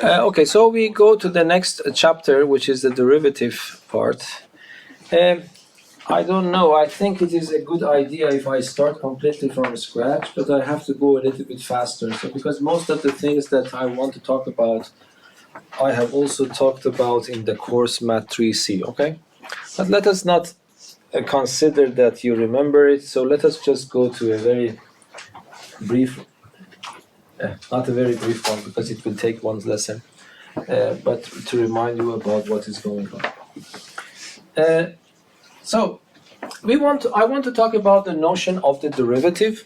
Okay, so we go to the next chapter, which is the derivative part. I don't know, I think it is a good idea if I start completely from scratch, but I have to go a little bit faster. So because most of the things that I want to talk about, I have also talked about in the course Math 3C, okay? But let us not consider that you remember it, so let us just go to a very brief, not a very brief one because it will take one lesson, but to remind you about what is going on. So I want to talk about the notion of the derivative.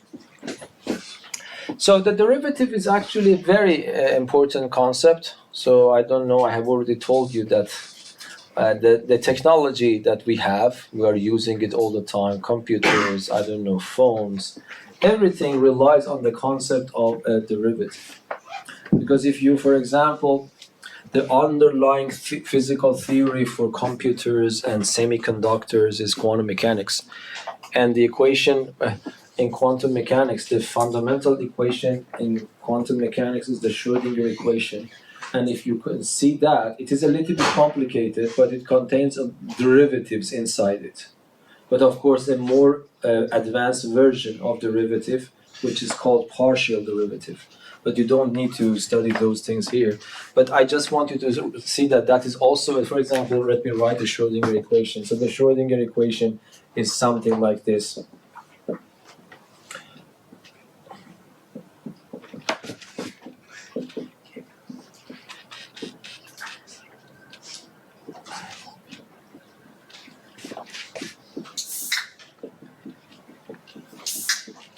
So the derivative is actually a very important concept. So I don't know, I have already told you that the technology that we have, we are using it all the time, computers, I don't know, phones, everything relies on the concept of a derivative. Because if you, for example, the underlying physical theory for computers and semiconductors is quantum mechanics. And the equation in quantum mechanics, the fundamental equation in quantum mechanics is the Schrödinger equation. And if you can see that, it is a little bit complicated, but it contains derivatives inside it. But of course, a more advanced version of derivative, which is called partial derivative. But you don't need to study those things here. But I just want you to see that that is also, for example, let me write the Schrödinger equation. So the Schrödinger equation is something like this.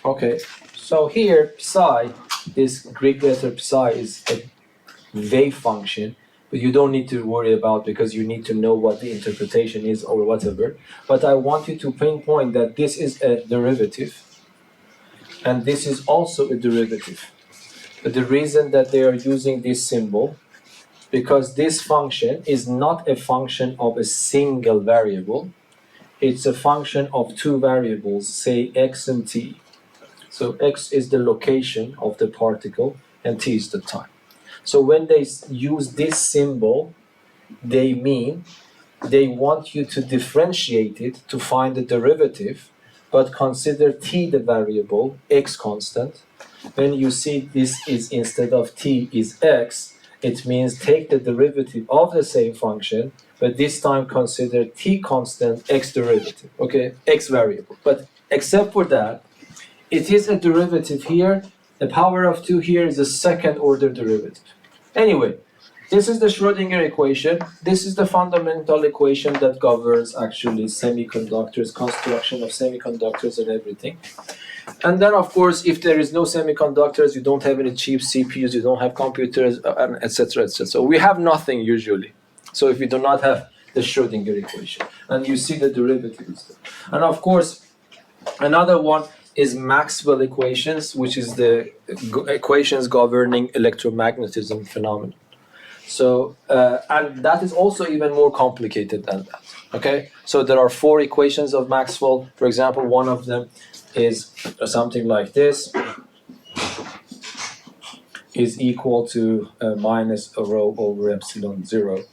Okay, so here psi, this Greek letter psi is a wave function, but you don't need to worry about because you need to know what the interpretation is or whatever. But I want you to pinpoint that this is a derivative and this is also a derivative. But the reason that they are using this symbol, because this function is not a function of a single variable, it's a function of two variables, say x and t. So x is the location of the particle and t is the time. So when they use this symbol, they mean they want you to differentiate it to find the derivative, but consider t the variable, x constant. When you see this is instead of t is x, it means take the derivative of the same function, but this time consider t constant, x derivative, okay, x variable. But except for that, it is a derivative here. The power of 2 here is a second order derivative. Anyway, this is the Schrödinger equation. This is the fundamental equation that governs actually semiconductors, construction of semiconductors and everything. And then, of course, if there is no semiconductors, you don't have any cheap CPUs, you don't have computers, etc., etc. So we have nothing usually. So if we do not have the Schrödinger equation, and you see the derivatives. And of course, another one is Maxwell equations, which is the equations governing electromagnetism phenomenon. So, and that is also even more complicated than that, okay? So there are 4 equations of Maxwell. For example, one of them is something like this, is equal to minus a rho over epsilon 0.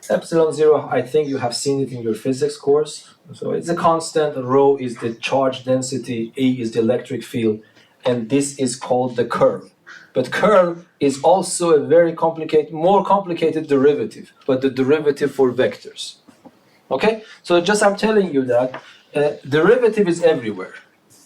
Epsilon 0, I think you have seen it in your physics course. So it's a constant, rho is the charge density, E is the electric field, and this is called the curl. But curl is also a very complicated, more complicated derivative, but the derivative for vectors. Okay? So just I'm telling you that derivative is everywhere.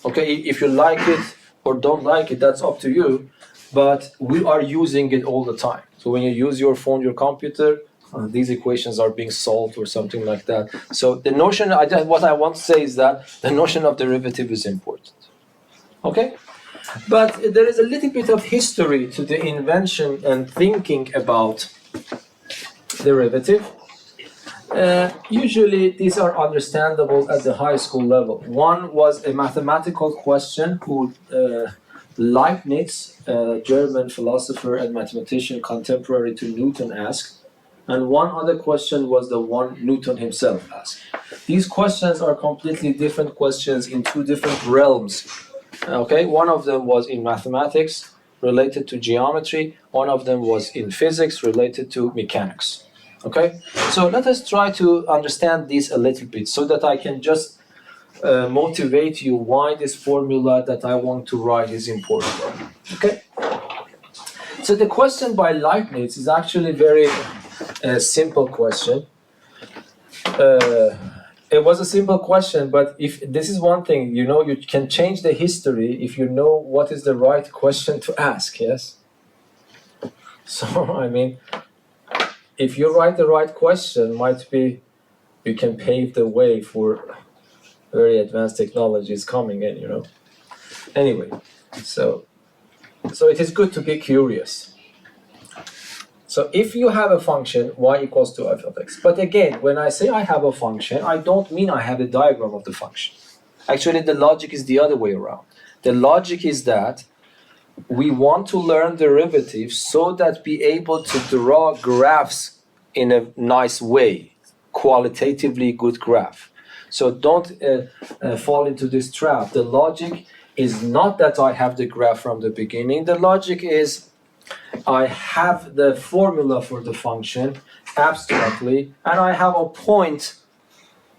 Okay? If you like it or don't like it, that's up to you, but we are using it all the time. So when you use your phone, your computer, these equations are being solved or something like that. So the notion, what I want to say is that the notion of derivative is important. Okay? But there is a little bit of history to the invention and thinking about derivative. Usually these are understandable at the high school level. One was a mathematical question who Leibniz, a German philosopher and mathematician contemporary to Newton, asked. And one other question was the one Newton himself asked. These questions are completely different questions in 2 different realms. Okay, one of them was in mathematics, related to geometry, one of them was in physics related to mechanics. Okay, so let us try to understand this a little bit so that I can just motivate you why this formula that I want to write is important. Okay, so the question by Leibniz is actually very simple question. It was a simple question, but if this is one thing, you know, you can change the history if you know what is the right question to ask, yes? So, I mean, if you write the right question, might be you can pave the way for very advanced technologies coming in, you know? Anyway, so it is good to be curious. So if you have a function, y equals to f of x. But again, when I say I have a function, I don't mean I have a diagram of the function. Actually, the logic is the other way around. The logic is that we want to learn derivatives so that be able to draw graphs in a nice way, qualitatively good graph. So don't fall into this trap. The logic is not that I have the graph from the beginning. The logic is I have the formula for the function abstractly, and I have a point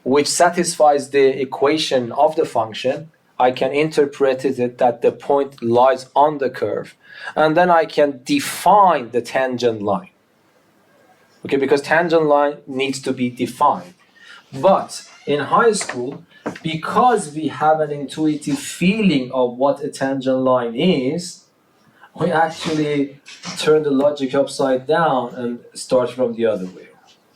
which satisfies the equation of the function. I can interpret it that the point lies on the curve, and then I can define the tangent line. Okay, because tangent line needs to be defined. But in high school, because we have an intuitive feeling of what a tangent line is, we actually turn the logic upside down and start from the other way.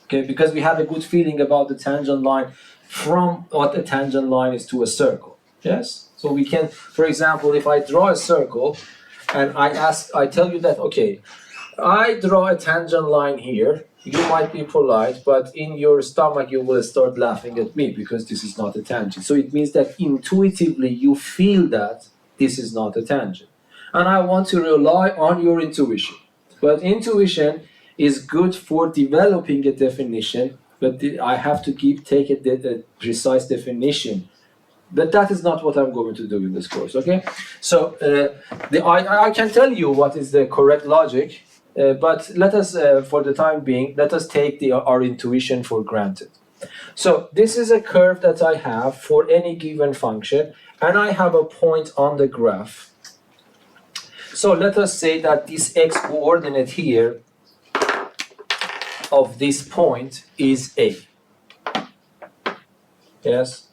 Okay, because we have a good feeling about the tangent line from what the tangent line is to a circle. Yes? So we can, for example, if I draw a circle and I tell you that, okay, I draw a tangent line here, you might be polite, but in your stomach you will start laughing at me because this is not a tangent. So it means that intuitively you feel that this is not a tangent. And I want to rely on your intuition. But intuition is good for developing a definition, but I have to take a precise definition. But that is not what I'm going to do in this course, okay? So I can tell you what is the correct logic, but let us, for the time being, let us take our intuition for granted. So this is a curve that I have for any given function, and I have a point on the graph. So let us say that this x coordinate here of this point is A. Yes?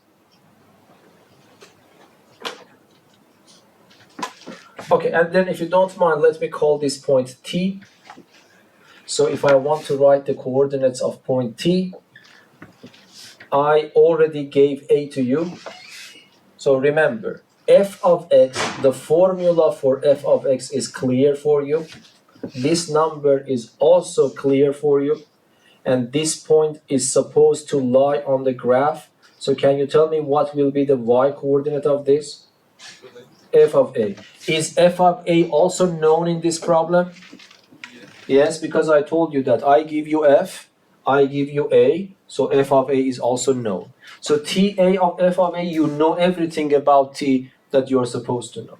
Okay, and then if you don't mind, let me call this point T. So if I want to write the coordinates of point T, I already gave A to you. So remember, f of x, the formula for f of x is clear for you. This number is also clear for you. And this point is supposed to lie on the graph. So can you tell me what will be the y coordinate of this? F of a. Is f of a also known in this problem? Yes, because I told you that I give you f, I give you a, so f of a is also known. So ta of f of a, you know everything about t that you're supposed to know.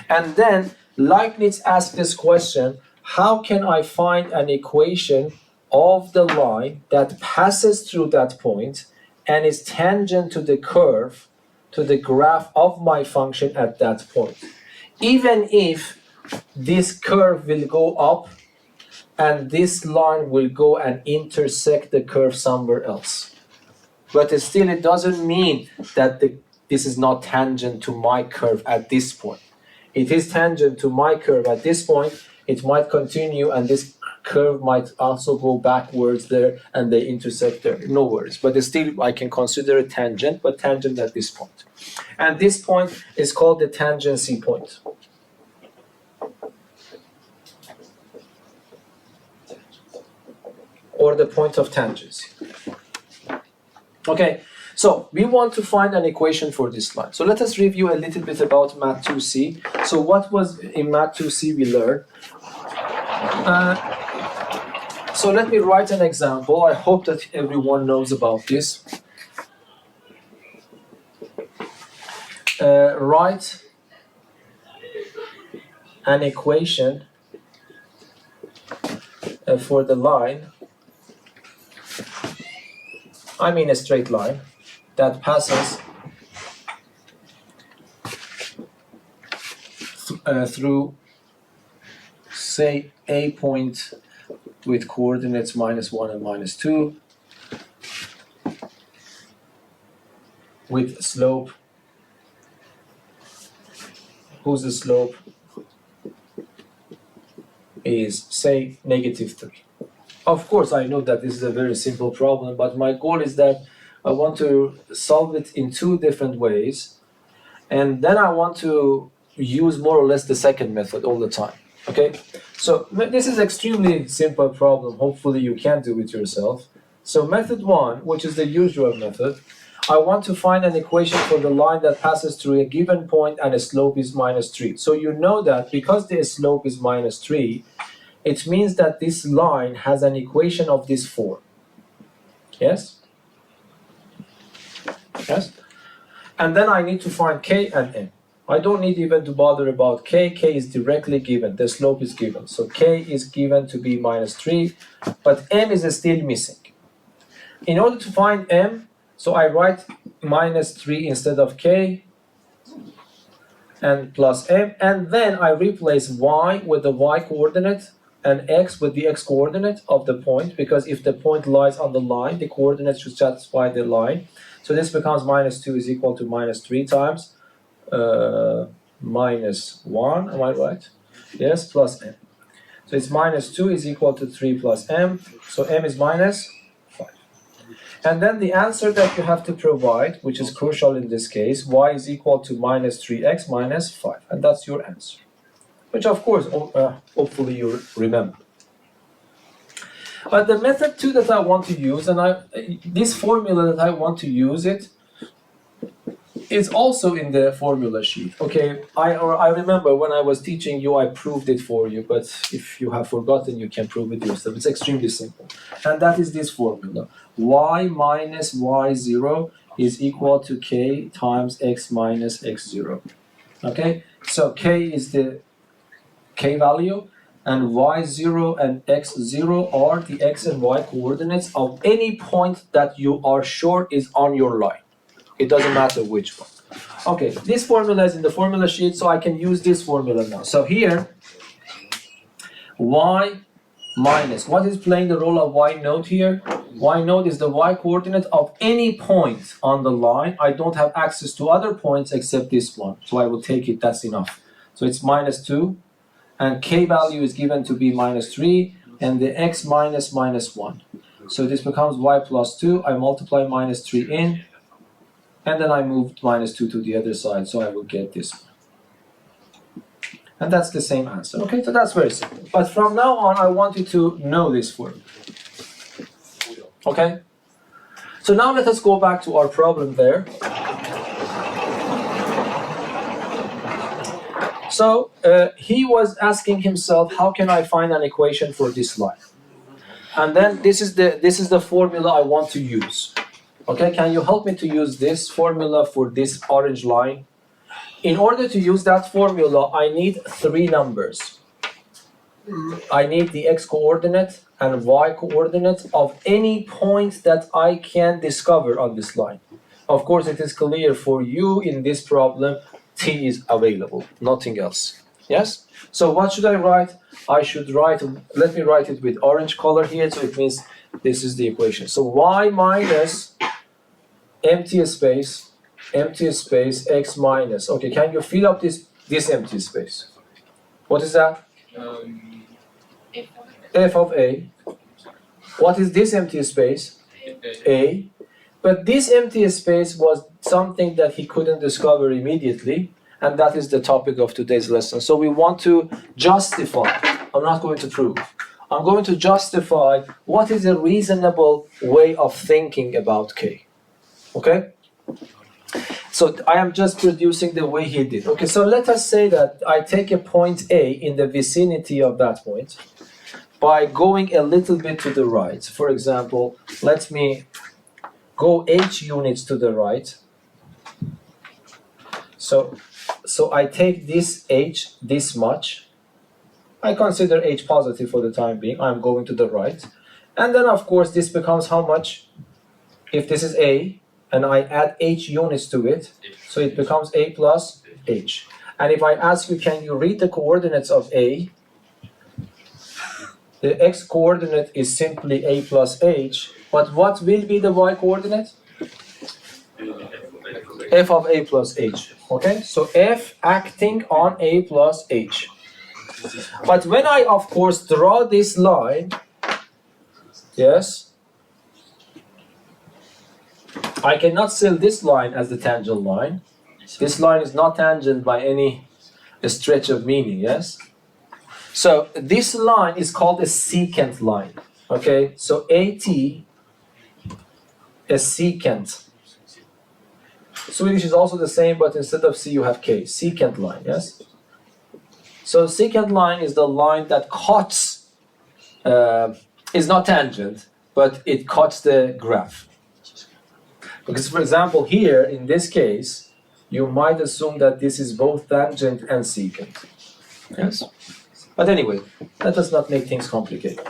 And then Leibniz asked this question, how can I find an equation of the line that passes through that point and is tangent to the curve, to the graph of my function at that point? Even if this curve will go up and this line will go and intersect the curve somewhere else. But still, it doesn't mean that this is not tangent to my curve at this point. It is tangent to my curve at this point. It might continue, and this curve might also go backwards there, and they intersect there. No worries. But still, I can consider it tangent, but tangent at this point. And this point is called the tangency point. Or the point of tangency. Okay, so we want to find an equation for this line. So let us review a little bit about Math 2C. So what was in Math 2C we learned? So let me write an example. I hope that everyone knows about this. Write an equation for the line, I mean a straight line, that passes through, say, a point with coordinates -1 and -2, with slope, whose slope is, say, -3. Of course, I know that this is a very simple problem, but my goal is that I want to solve it in two different ways, and then I want to use more or less the second method all the time. Okay, so this is extremely simple problem. Hopefully you can do it yourself. So method one, which is the usual method, I want to find an equation for the line that passes through a given point and a slope is -3. So you know that because the slope is -3, it means that this line has an equation of this form. Yes? Yes? And then I need to find k and m. I don't need even to bother about k. K is directly given. The slope is given. So k is given to be -3, but m is still missing. In order to find m, so I write -3 instead of k and plus m, and then I replace y with the y coordinate and x with the x coordinate of the point, because if the point lies on the line, the coordinates should satisfy the line. So this becomes -2 is equal to -3 times -1, am I right? Yes, plus m. So it's -2 is equal to 3 plus m, so m is -5. And then the answer that you have to provide, which is crucial in this case, y is equal to -3x minus 5, and that's your answer. Which of course, hopefully you remember. But the method two that I want to use, and this formula that I want to use it, is also in the formula sheet. Okay, I remember when I was teaching you, I proved it for you, but if you have forgotten, you can prove it yourself. It's extremely simple. And that is this formula. Y minus y0 is equal to k times x minus x0. Okay, so k is the k value, and y0 and x0 are the x and y coordinates of any point that you are sure is on your line. It doesn't matter which one. Okay, this formula is in the formula sheet, so I can use this formula now. So here, y minus, what is playing the role of y naught here? Y naught is the y coordinate of any point on the line. I don't have access to other points except this one, so I will take it, that's enough. So it's -2, and k value is given to be -3, and the x minus -1. So this becomes y plus 2, I multiply -3 in, and then I moved -2 to the other side, so I will get this one. And that's the same answer. Okay, so that's very simple. But from now on, I want you to know this formula. Okay? So now let us go back to our problem there. So he was asking himself, how can I find an equation for this line? And then this is the formula I want to use. Okay, can you help me to use this formula for this orange line? In order to use that formula, I need 3 numbers. I need the x coordinate and y coordinate of any point that I can discover on this line. Of course, it is clear for you in this problem, t is available, nothing else. Yes? So what should I write? I should write, let me write it with orange color here, so it means this is the equation. So y minus empty space x minus. Okay, can you fill up this empty space? What is that? F of a. What is this empty space? A. But this empty space was something that he couldn't discover immediately, and that is the topic of today's lesson. So we want to justify, I'm not going to prove, I'm going to justify what is a reasonable way of thinking about k. Okay? So I am just producing the way he did. Okay, so let us say that I take a point A in the vicinity of that point by going a little bit to the right. For example, let me go h units to the right. So I take this h this much, I consider h positive for the time being. I'm going to the right. And then, of course, this becomes how much? If this is a, and I add h units to it, so it becomes a plus h. And if I ask you, can you read the coordinates of a? The x coordinate is simply a plus h, but what will be the y coordinate? F of a plus h. Okay, so f acting on a plus h. But when I, of course, draw this line, yes, I cannot see this line as the tangent line. This line is not tangent by any stretch of meaning, yes? So this line is called a secant line, okay? So AT, a secant. Swedish is also the same, but instead of C you have K, secant line, yes? So secant line is the line that cuts, is not tangent, but it cuts the graph. Because, for example, here, in this case, you might assume that this is both tangent and secant. Yes? But anyway, let us not make things complicated.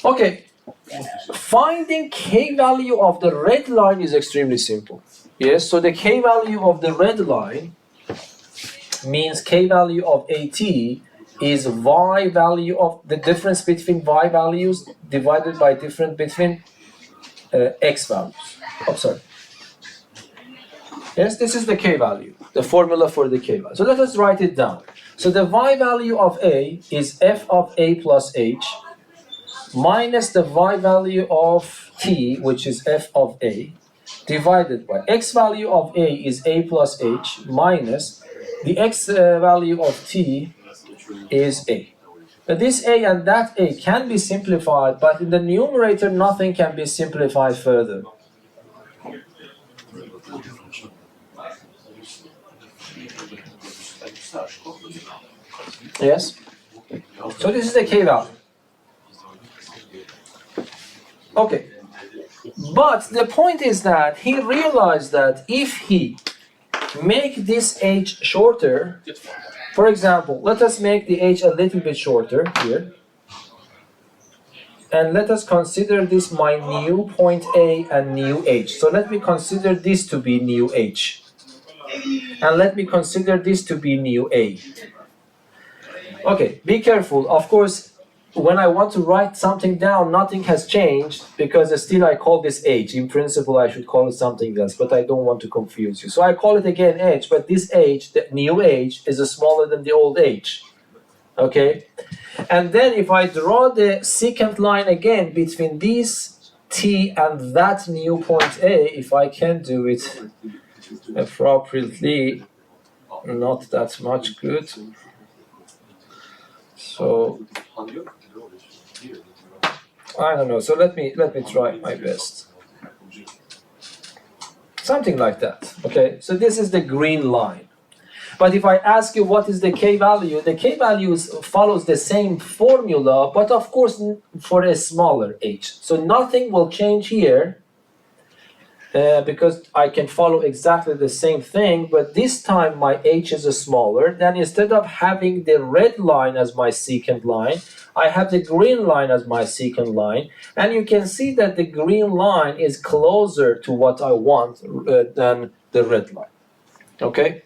Okay, finding k-value of the red line is extremely simple. Yes, so the k-value of the red line means k-value of AT is y value of the difference between y values divided by difference between x values. Oh, sorry. Yes, this is the k-value, the formula for the k-value. So let us write it down. So the y value of a is f of a plus h minus the y value of t, which is f of a, divided by x value of a is a plus h minus the x value of t is a. Now this a and that a can be simplified, but in the numerator nothing can be simplified further. Yes? So this is the k-value. Okay. But the point is that he realized that if he make this h shorter, for example, let us make the h a little bit shorter here. And let us consider this my new point A and new h. So let me consider this to be new h. And let me consider this to be new a. Okay, be careful. Of course, when I want to write something down, nothing has changed because still I call this h. In principle, I should call it something else, but I don't want to confuse you. So I call it again h, but this h, the new h, is smaller than the old h. Okay? And then if I draw the secant line again between this t and that new point A, if I can do it appropriately, not that much good. So I don't know. So let me try my best. Something like that. Okay. So this is the green line. But if I ask you what is the k-value, the k-value follows the same formula, but of course for a smaller h. So nothing will change here because I can follow exactly the same thing, but this time my h is smaller. Then instead of having the red line as my secant line, I have the green line as my secant line. And you can see that the green line is closer to what I want than the red line. Okay?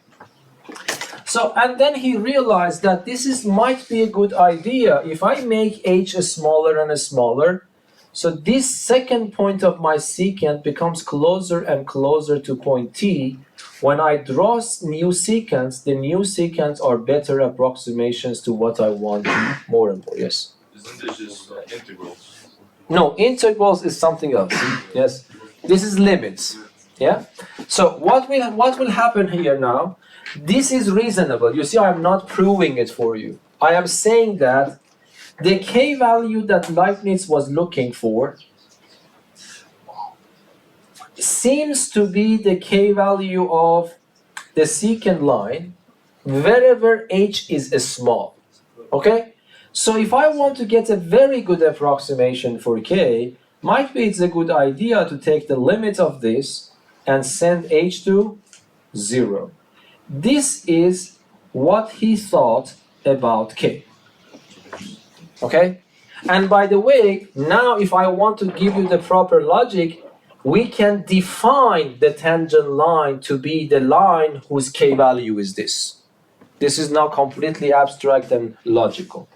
So, and then he realized that this might be a good idea. If I make h smaller and smaller, so this second point of my secant becomes closer and closer to point T. When I draw new secants, the new secants are better approximations to what I want more and more. Yes? Isn't this just integrals? No, integrals is something else. Yes? This is limits. Yeah? So what will happen here now? This is reasonable. You see, I'm not proving it for you. I am saying that the k-value that Leibniz was looking for seems to be the k-value of the secant line wherever h is small. Okay? So if I want to get a very good approximation for k, might be it's a good idea to take the limit of this and send h to 0. This is what he thought about k. Okay? And by the way, now if I want to give you the proper logic, we can define the tangent line to be the line whose k-value is this. This is now completely abstract and logical,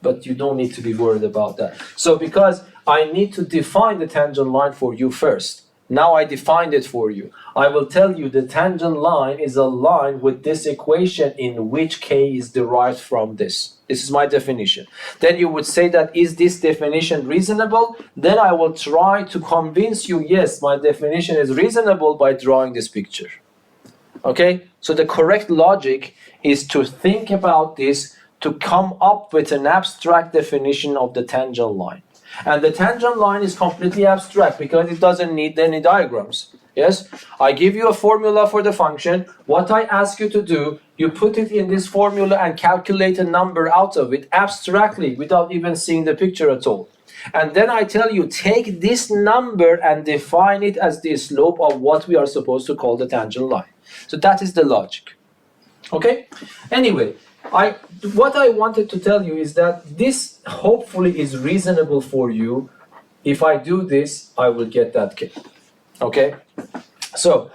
but you don't need to be worried about that. So because I need to define the tangent line for you first, now I defined it for you. I will tell you the tangent line is a line with this equation in which k is derived from this. This is my definition. Then you would say that, is this definition reasonable? Then I will try to convince you, yes, my definition is reasonable by drawing this picture. Okay? So the correct logic is to think about this to come up with an abstract definition of the tangent line. And the tangent line is completely abstract because it doesn't need any diagrams. Yes? I give you a formula for the function. What I ask you to do, you put it in this formula and calculate a number out of it abstractly without even seeing the picture at all. And then I tell you, take this number and define it as the slope of what we are supposed to call the tangent line. So that is the logic. Okay? Anyway, what I wanted to tell you is that this hopefully is reasonable for you. If I do this, I will get that k. Okay? So,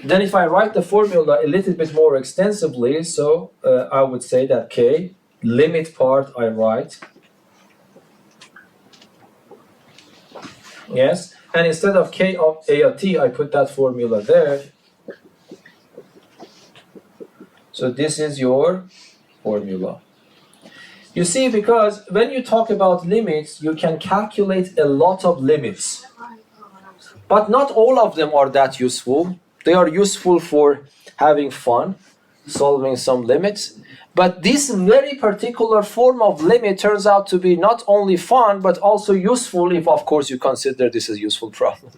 then if I write the formula a little bit more extensively, so I would say that k, limit part I write. Yes? And instead of k of a of t, I put that formula there. So this is your formula. You see, because when you talk about limits, you can calculate a lot of limits. But not all of them are that useful. They are useful for having fun, solving some limits. But this very particular form of limit turns out to be not only fun, but also useful if, of course, you consider this a useful problem.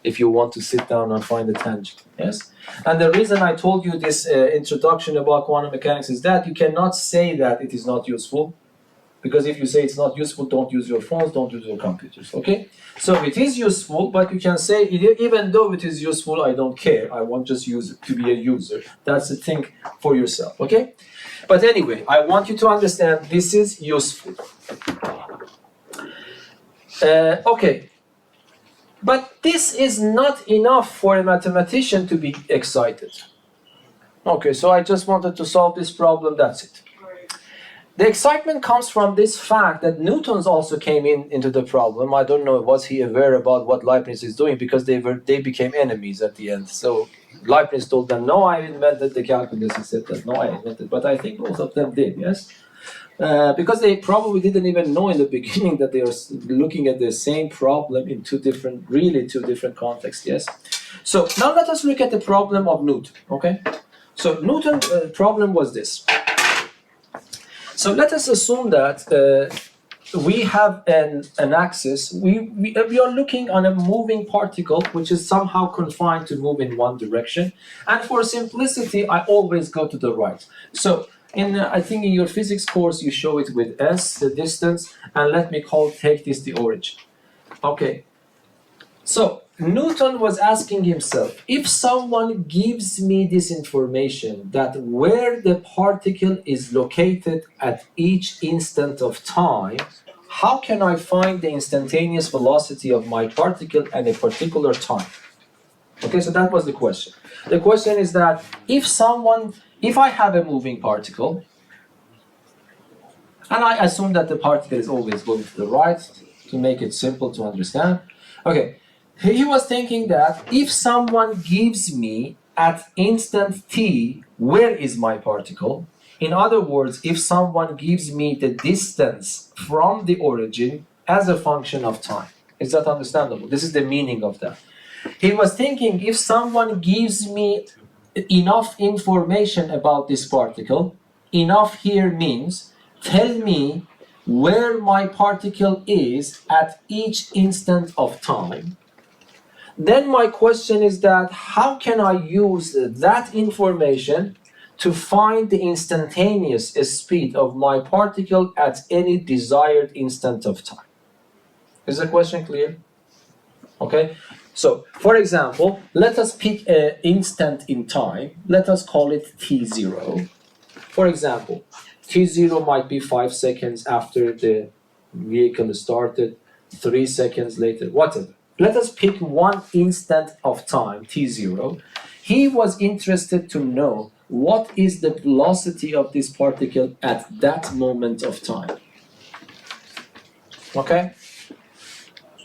If you want to sit down and find a tangent. Yes? And the reason I told you this introduction about quantum mechanics is that you cannot say that it is not useful. Because if you say it's not useful, don't use your phones, don't use your computers. Okay? So it is useful, but you can say, even though it is useful, I don't care. I want just use it to be a user. That's the thing for yourself. Okay? But anyway, I want you to understand this is useful. Okay. But this is not enough for a mathematician to be excited. Okay, so I just wanted to solve this problem, that's it. The excitement comes from this fact that Newton's also came into the problem. I don't know, was he aware about what Leibniz is doing, because they became enemies at the end. So Leibniz told them, no, I invented the calculus. He said that, no, I invented. But I think both of them did, yes? Because they probably didn't even know in the beginning that they were looking at the same problem in two different contexts, yes? So now let us look at the problem of Newton, okay? So Newton's problem was this. So let us assume that we have an axis. We are looking on a moving particle which is somehow confined to move in one direction. And for simplicity, I always go to the right. So I think in your physics course, you show it with s, the distance, and let me take this the origin. Okay. So Newton was asking himself, if someone gives me this information that where the particle is located at each instant of time, how can I find the instantaneous velocity of my particle at a particular time? Okay, so that was the question. The question is that if I have a moving particle, and I assume that the particle is always going to the right to make it simple to understand. Okay. He was thinking that if someone gives me at instant t, where is my particle? In other words, if someone gives me the distance from the origin as a function of time. Is that understandable? This is the meaning of that. He was thinking, if someone gives me enough information about this particle, enough here means, tell me where my particle is at each instant of time. Then my question is that how can I use that information to find the instantaneous speed of my particle at any desired instant of time? Is the question clear? Okay. So, for example, let us pick an instant in time. Let us call it t0. For example, T0 might be 5 seconds after the vehicle started, 3 seconds later, whatever. Let us pick one instant of time, T0. He was interested to know what is the velocity of this particle at that moment of time. Okay?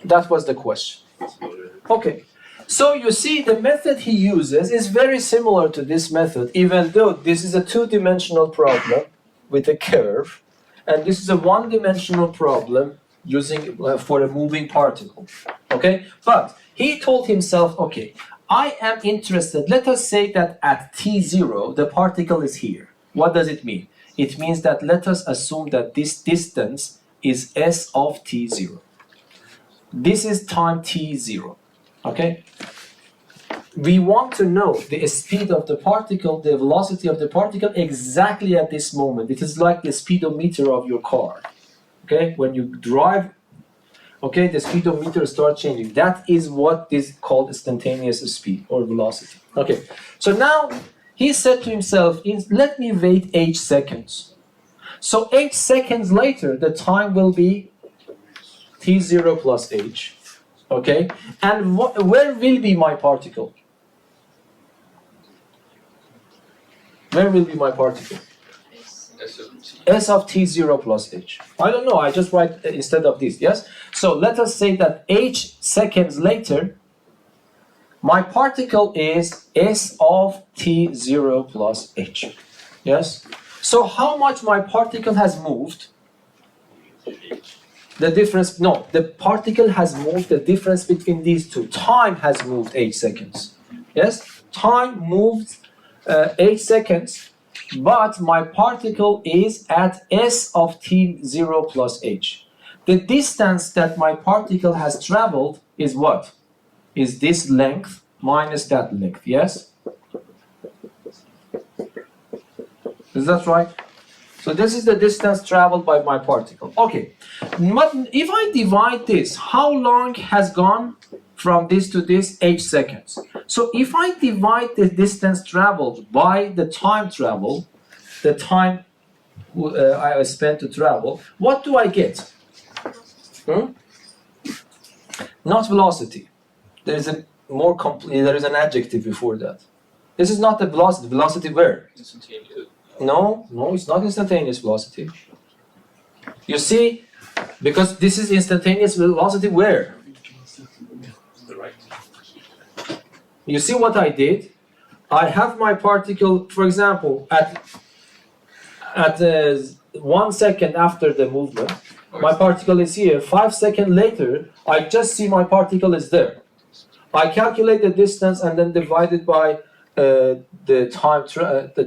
That was the question. Okay. So you see, the method he uses is very similar to this method, even though this is a two-dimensional problem with a curve, and this is a one-dimensional problem using for a moving particle. Okay? But he told himself, okay, I am interested, let us say that at t0, the particle is here. What does it mean? It means that let us assume that this distance is s of t0. This is time t0. Okay? We want to know the speed of the particle, the velocity of the particle exactly at this moment. It is like the speedometer of your car. Okay? When you drive, okay, the speedometer starts changing. That is what is called instantaneous speed or velocity. Okay. So now he said to himself, let me wait h seconds. So h seconds later, the time will be t0 plus h. Okay, and where will be my particle? Where will be my particle? S of t0 plus h. I don't know, I just write instead of this, yes? So let us say that h seconds later, my particle is S of t0 plus h. Yes? So how much my particle has moved? The difference, no, the particle has moved, the difference between these two. Time has moved 8 seconds. Yes? Time moved 8 seconds, but my particle is at S of t0 plus h. The distance that my particle has traveled is what? Is this length minus that length, yes? Is that right? So this is the distance traveled by my particle. Okay, but if I divide this, how long has gone from this to this? 8 seconds. So if I divide the distance traveled by the time traveled, the time I spent to travel, what do I get? Not velocity. There is a more complete. There is an adjective before that. This is not the velocity. Velocity where? Instantaneous. No, it's not instantaneous velocity. You see, because this is instantaneous velocity where? The right. You see what I did? I have my particle, for example, at 1 second after the movement, my particle is here. 5 seconds later, I just see my particle is there. I calculate the distance and then divide it by the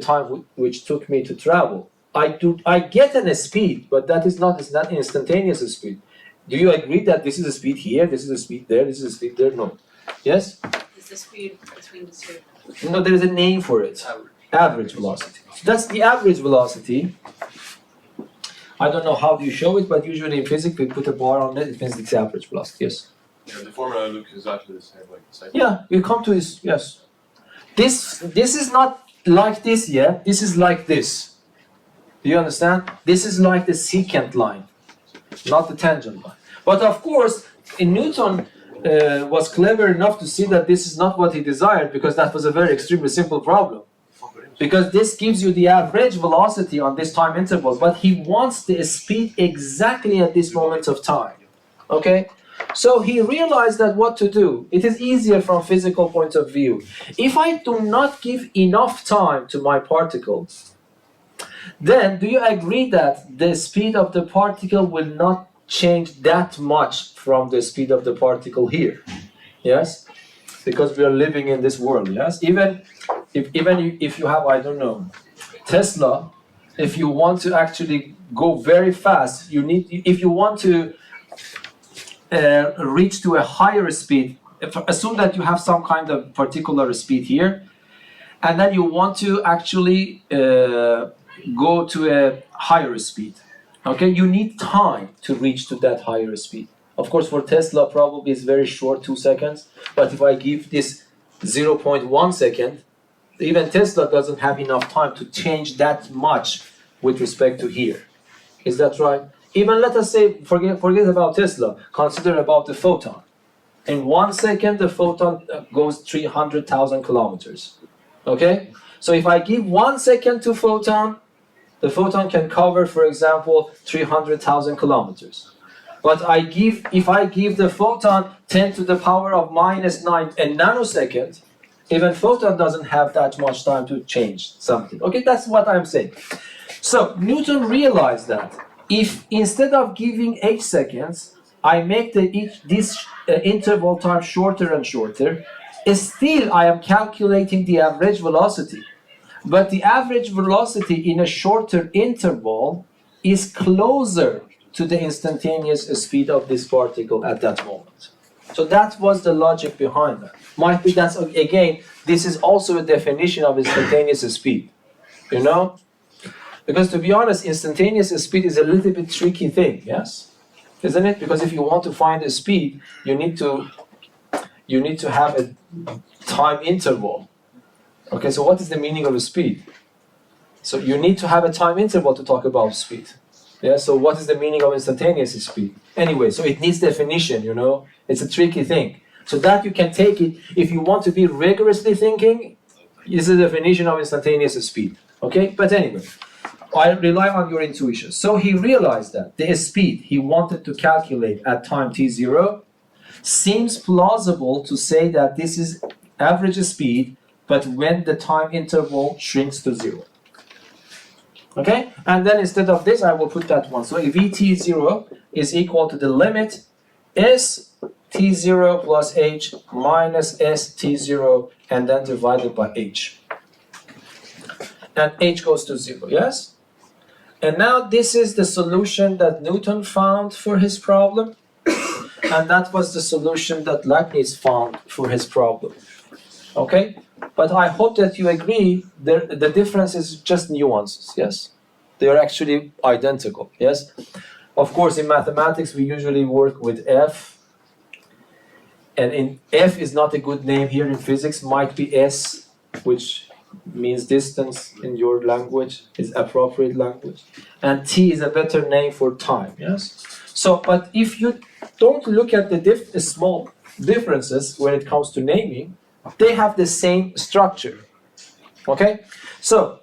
time which took me to travel. I get a speed, but that is not instantaneous speed. Do you agree that this is a speed here, this is a speed there, this is a speed there? No. Yes? Is the speed between the two? No, there is a name for it. Average velocity. So that's the average velocity. I don't know how do you show it, but usually in physics we put a bar on it. It means it's average velocity. Yes. Yeah, the formula looks exactly the same, like the same. Yeah, we come to this. Yes. This is not like this. Yeah. This is like this. Do you understand? This is like the secant line, not the tangent line. But of course, Newton was clever enough to see that this is not what he desired, because that was a very extremely simple problem. Because this gives you the average velocity on this time interval, but he wants the speed exactly at this moment of time. Okay? So he realized that what to do. It is easier from physical point of view. If I do not give enough time to my particles, then do you agree that the speed of the particle will not change that much from the speed of the particle here? Yes? Because we are living in this world, yes? Even if you have, I don't know, Tesla, if you want to actually go very fast, if you want to reach to a higher speed, assume that you have some kind of particular speed here, and then you want to actually go to a higher speed. Okay, you need time to reach to that higher speed. Of course, for Tesla, probably it's very short, 2 seconds. But if I give this 0.1 second, even Tesla doesn't have enough time to change that much with respect to here. Is that right? Even let us say, forget about Tesla, consider about the photon. In 1 second, the photon goes 300,000 kilometers. Okay? So if I give 1 second to photon, the photon can cover, for example, 300,000 kilometers. But if I give the photon 10 to the power of minus 9 a nanosecond, even photon doesn't have that much time to change something. Okay, that's what I'm saying. So Newton realized that if instead of giving 8 seconds, I make this interval time shorter and shorter, still I am calculating the average velocity. But the average velocity in a shorter interval is closer to the instantaneous speed of this particle at that moment. So that was the logic behind that. Might be that's, again, this is also a definition of instantaneous speed. You know? Because to be honest, instantaneous speed is a little bit tricky thing, yes? Isn't it? Because if you want to find a speed, you need to have a time interval. Okay, so what is the meaning of a speed? So you need to have a time interval to talk about speed. Yeah, so what is the meaning of instantaneous speed? Anyway, so it needs definition, you know? It's a tricky thing. So that you can take it, if you want to be rigorously thinking, is the definition of instantaneous speed. Okay, but anyway, I rely on your intuition. So he realized that the speed he wanted to calculate at time t0 seems plausible to say that this is average speed, but when the time interval shrinks to 0. Okay, and then instead of this, I will put that one. So if Vt0 is equal to the limit S t0 plus h minus S t0 and then divided by h. And h goes to 0, yes? And now this is the solution that Newton found for his problem. And that was the solution that Leibniz found for his problem. Okay? But I hope that you agree the difference is just nuances, yes? They are actually identical, yes? Of course, in mathematics, we usually work with F. And in F is not a good name here in physics, might be S, which means distance in your language, is appropriate language. And T is a better name for time, yes? So, but if you don't look at the small differences when it comes to naming, they have the same structure, okay? So,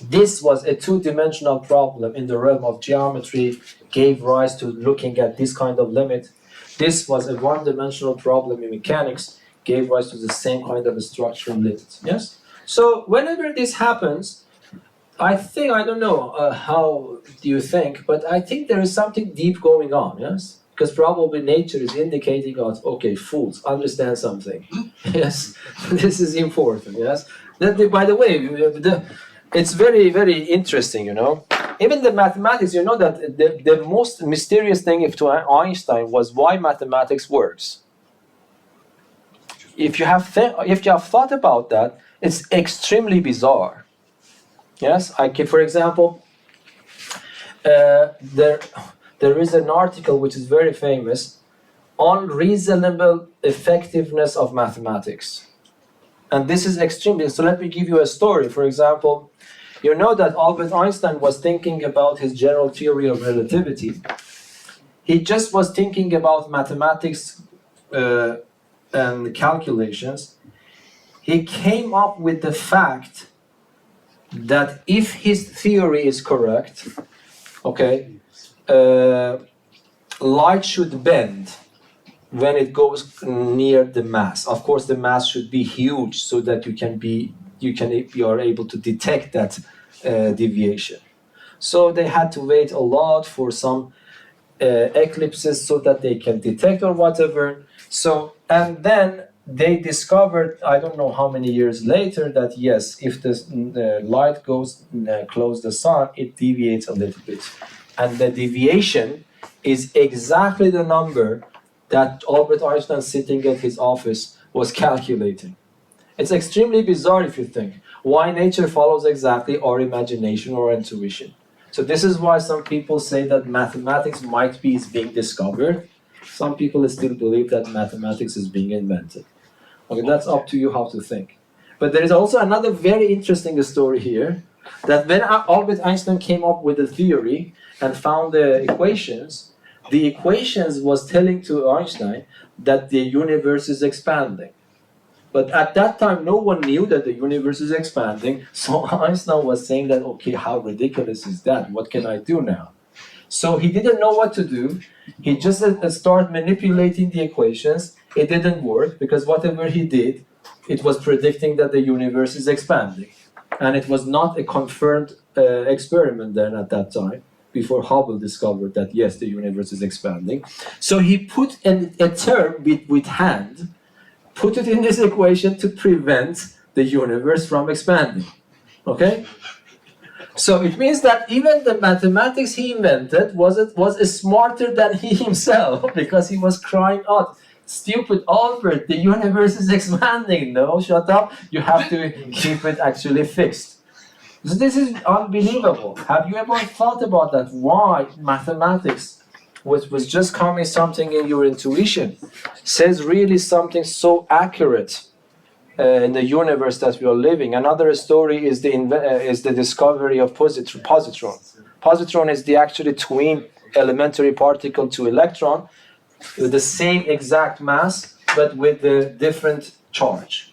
this was a two-dimensional problem in the realm of geometry, gave rise to looking at this kind of limit. This was a one-dimensional problem in mechanics, gave rise to the same kind of a structural limit, yes? So, whenever this happens, I don't know how do you think, but I think there is something deep going on, yes? Because probably nature is indicating us, okay, fools, understand something. Yes, this is important, yes? By the way, it's very, very interesting, you know? Even the mathematics, you know that the most mysterious thing to Einstein was why mathematics works. If you have thought about that, it's extremely bizarre. Yes, for example, there is an article which is very famous on reasonable effectiveness of mathematics. And this is extremely, so let me give you a story. For example, you know that Albert Einstein was thinking about his general theory of relativity. He just was thinking about mathematics and calculations. He came up with the fact that if his theory is correct, okay, light should bend when it goes near the mass. Of course, the mass should be huge so that you are able to detect that deviation. So they had to wait a lot for some eclipses so that they can detect or whatever. So, and then they discovered, I don't know how many years later, that yes, if the light goes close the sun, it deviates a little bit. And the deviation is exactly the number that Albert Einstein, sitting at his office, was calculating. It's extremely bizarre if you think. Why nature follows exactly our imagination or intuition. So this is why some people say that mathematics might be being discovered. Some people still believe that mathematics is being invented. Okay, that's up to you how to think. But there is also another very interesting story here. that when Albert Einstein came up with the theory and found the equations was telling to Einstein that the universe is expanding. But at that time, no one knew that the universe is expanding. So Einstein was saying that, okay, how ridiculous is that? What can I do now? So he didn't know what to do. He just started manipulating the equations. It didn't work because whatever he did, it was predicting that the universe is expanding. And it was not a confirmed experiment then at that time, before Hubble discovered that, yes, the universe is expanding. So he put a term with hand, put it in this equation to prevent the universe from expanding. Okay? So it means that even the mathematics he invented was smarter than he himself, because he was crying out, "Stupid Albert, the universe is expanding." No, shut up. You have to keep it actually fixed. So this is unbelievable. Have you ever thought about that? Why mathematics was just coming something in your intuition says really something so accurate in the universe that we are living. Another story is the discovery of positron. Positron is the actually twin elementary particle to electron with the same exact mass but with the different charge.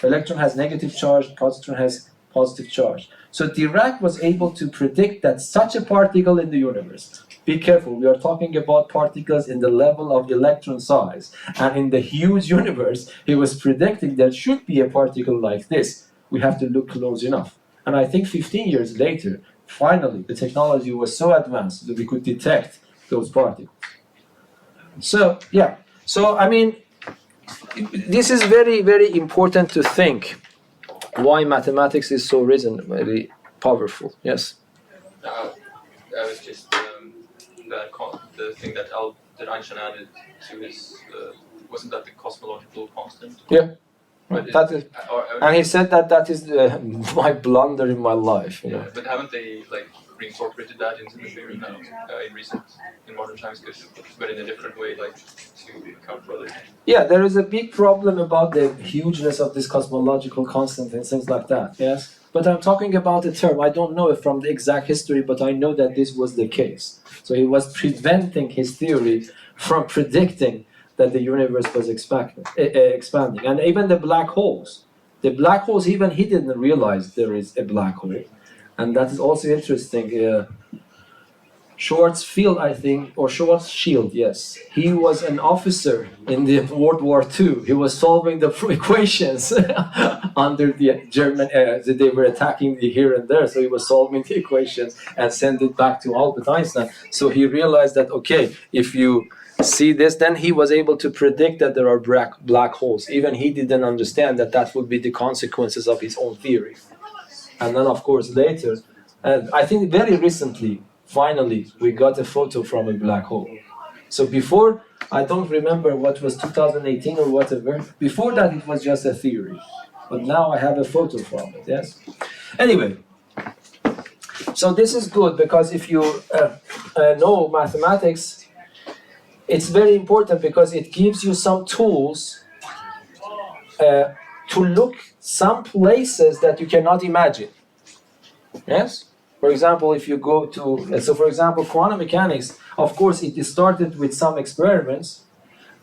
Electron has negative charge, positron has positive charge. So Dirac was able to predict that such a particle in the universe. Be careful, we are talking about particles in the level of electron size. And in the huge universe, he was predicting there should be a particle like this. We have to look close enough. And I think 15 years later, finally, the technology was so advanced that we could detect those particles. So, yeah. So, I mean, this is very, very important to think why mathematics is so very powerful. Yes? I was just the thing that Einstein added to his wasn't that the cosmological constant? Yeah, But that is, and he said that is my blunder in my life. You know. But haven't they like reincorporated that into the theory now in modern times, but in a different way, like to account for other? Yeah, there is a big problem about the hugeness of this cosmological constant and things like that. Yes. But I'm talking about a term. I don't know it from the exact history, but I know that this was the case. So he was preventing his theory from predicting that the universe was expanding. And even the black holes. The black holes, even he didn't realize there is a black hole. And that is also interesting. Schwarzschild, I think, or Schwarzschild, yes. He was an officer in the World War II. He was solving the equations under the German, they were attacking here and there. So he was solving the equations and sent it back to Albert Einstein. So he realized that, okay, if you see this, then he was able to predict that there are black holes. Even he didn't understand that that would be the consequences of his own theory. And then, of course, later, I think very recently, finally, we got a photo from a black hole. So before, I don't remember what was 2018 or whatever. Before that, it was just a theory. But now I have a photo from it, yes? Anyway, so this is good because if you know mathematics, it's very important because it gives you some tools to look some places that you cannot imagine. Yes? For example, if you go to, so for example, quantum mechanics, of course, it started with some experiments,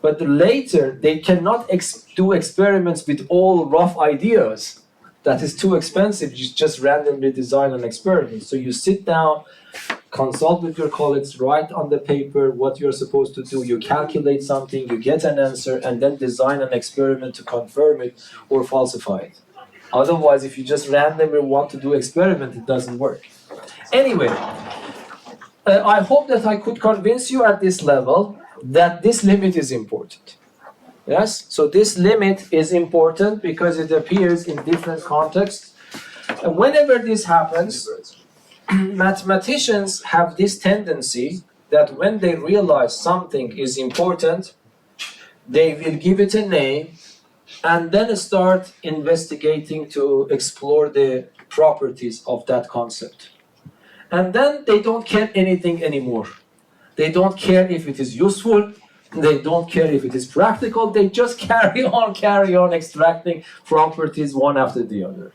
but later they cannot do experiments with all rough ideas. That is too expensive. You just randomly design an experiment. So you sit down, consult with your colleagues, write on the paper what you're supposed to do. You calculate something, you get an answer, and then design an experiment to confirm it or falsify it. Otherwise, if you just randomly want to do experiment, it doesn't work. Anyway, I hope that I could convince you at this level that this limit is important. Yes? So this limit is important because it appears in different contexts. And whenever this happens, mathematicians have this tendency that when they realize something is important, they will give it a name and then start investigating to explore the properties of that concept. And then they don't care anything anymore. They don't care if it is useful. They don't care if it is practical. They just carry on extracting properties one after the other.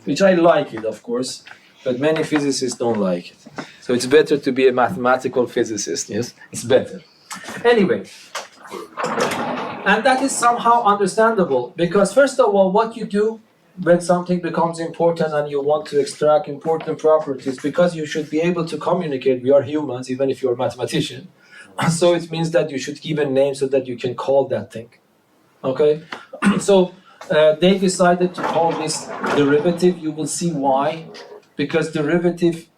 Which I like it, of course. but many physicists don't like it. So it's better to be a mathematical physicist, yes? It's better. Anyway, and that is somehow understandable, because first of all, what you do when something becomes important and you want to extract important properties, because you should be able to communicate, we are humans, even if you're a mathematician, so it means that you should give a name so that you can call that thing. Okay? So they decided to call this derivative. You will see why. Because derivative,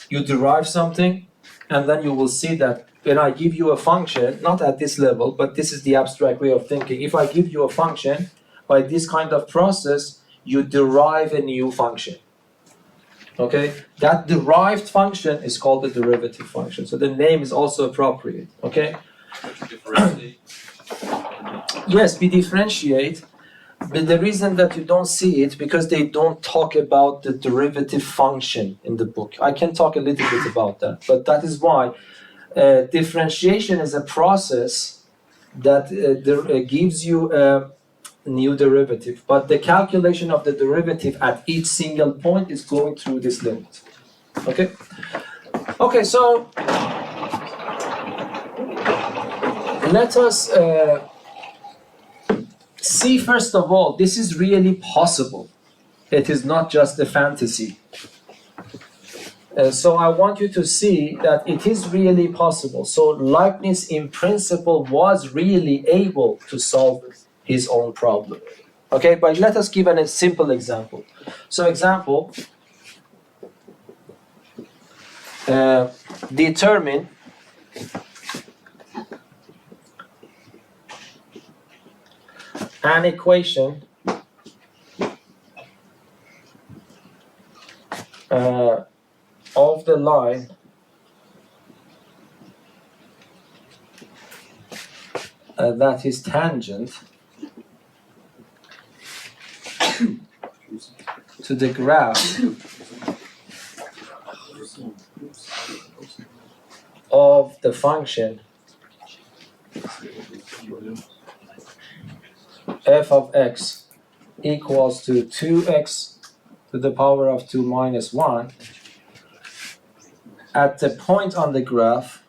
you derive something, and then you will see that when I give you a function, not at this level, but this is the abstract way of thinking. If I give you a function, by this kind of process, you derive a new function. Okay? That derived function is called the derivative function. So the name is also appropriate. Okay? Differentiate. Yes, we differentiate, but the reason that you don't see it, because they don't talk about the derivative function in the book. I can talk a little bit about that, but that is why differentiation is a process that gives you a new derivative, but the calculation of the derivative at each single point is going through this limit. Okay? Okay, so let us see, first of all, this is really possible. It is not just a fantasy. So I want you to see that it is really possible. So Leibniz, in principle, was really able to solve his own problem. Okay, but let us give a simple example. So example, determine an equation of the line that is tangent to the graph of the function f of x equals to 2x to the power of 2 minus 1 at the point on the graph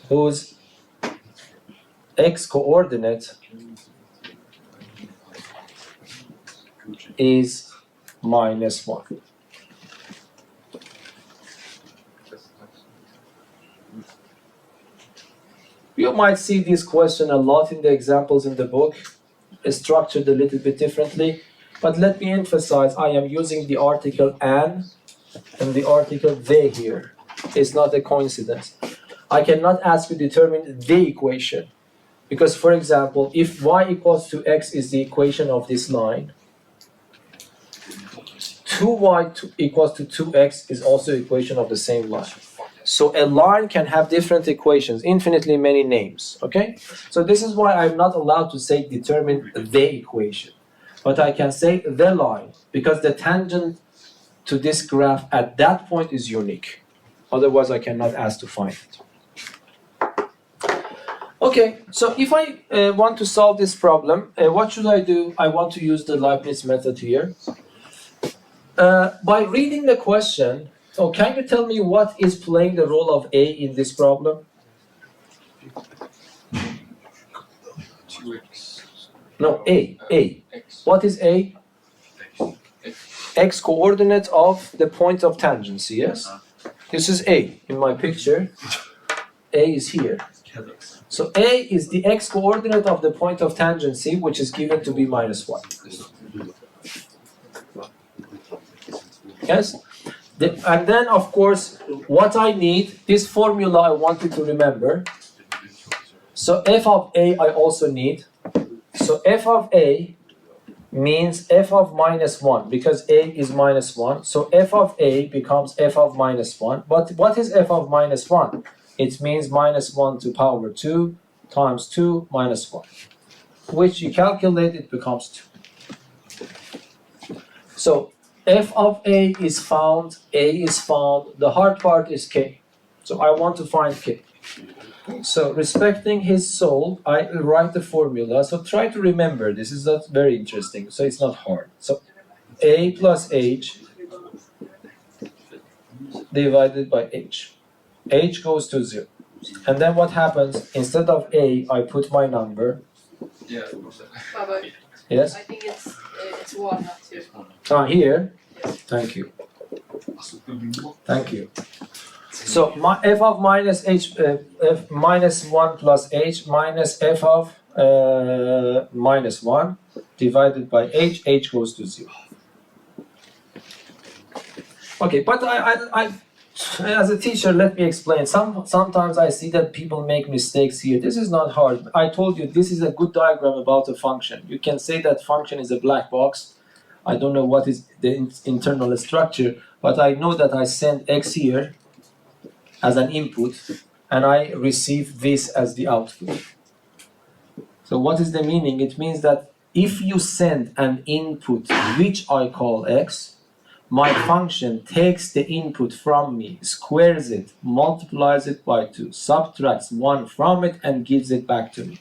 whose x coordinate is minus 1. You might see this question a lot in the examples in the book. It's structured a little bit differently, but let me emphasize, I am using the article an and the article they here. It's not a coincidence. I cannot ask you to determine the equation, because, for example, if y equals to x is the equation of this line, 2y equals to 2x is also equation of the same line. So a line can have different equations, infinitely many names, okay? So this is why I'm not allowed to say determine the equation, but I can say the line, because the tangent to this graph at that point is unique. Otherwise, I cannot ask to find it. Okay, so if I want to solve this problem, what should I do? I want to use the Leibniz method here. By reading the question, so can you tell me what is playing the role of A in this problem? 2x. No, A. X. What is A? X coordinate of the point of tangency, yes? This is A in my picture. A is here. So A is the x coordinate of the point of tangency, which is given to be minus 1. Yes? And then, of course, what I need, this formula I want you to remember. So f of A I also need. So f of A means f of minus 1, because A is minus 1. So f of A becomes f of minus 1. But what is f of minus 1? It means minus 1 to power 2 times 2 minus 1, which you calculate, it becomes 2. So f of A is found, A is found, the hard part is k. So I want to find k. So respecting his soul, I write the formula. So try to remember. This is not very interesting. So it's not hard. So A plus H divided by H. H goes to 0. And then what happens? Instead of A, I put my number. Yeah, of course. Baba, Yes? I think it's 1, not 2. Here. Yes. Thank you. Thank you. So my f of minus h, f minus 1 plus h minus f of minus 1 divided by h goes to 0. Okay, but I as a teacher, let me explain. Sometimes I see that people make mistakes here. This is not hard. I told you this is a good diagram about a function. You can say that function is a black box. I don't know what is the internal structure, but I know that I send x here as an input and I receive this as the output. So what is the meaning? It means that if you send an input which I call x, my function takes the input from me, squares it, multiplies it by 2, subtracts 1 from it and gives it back to me.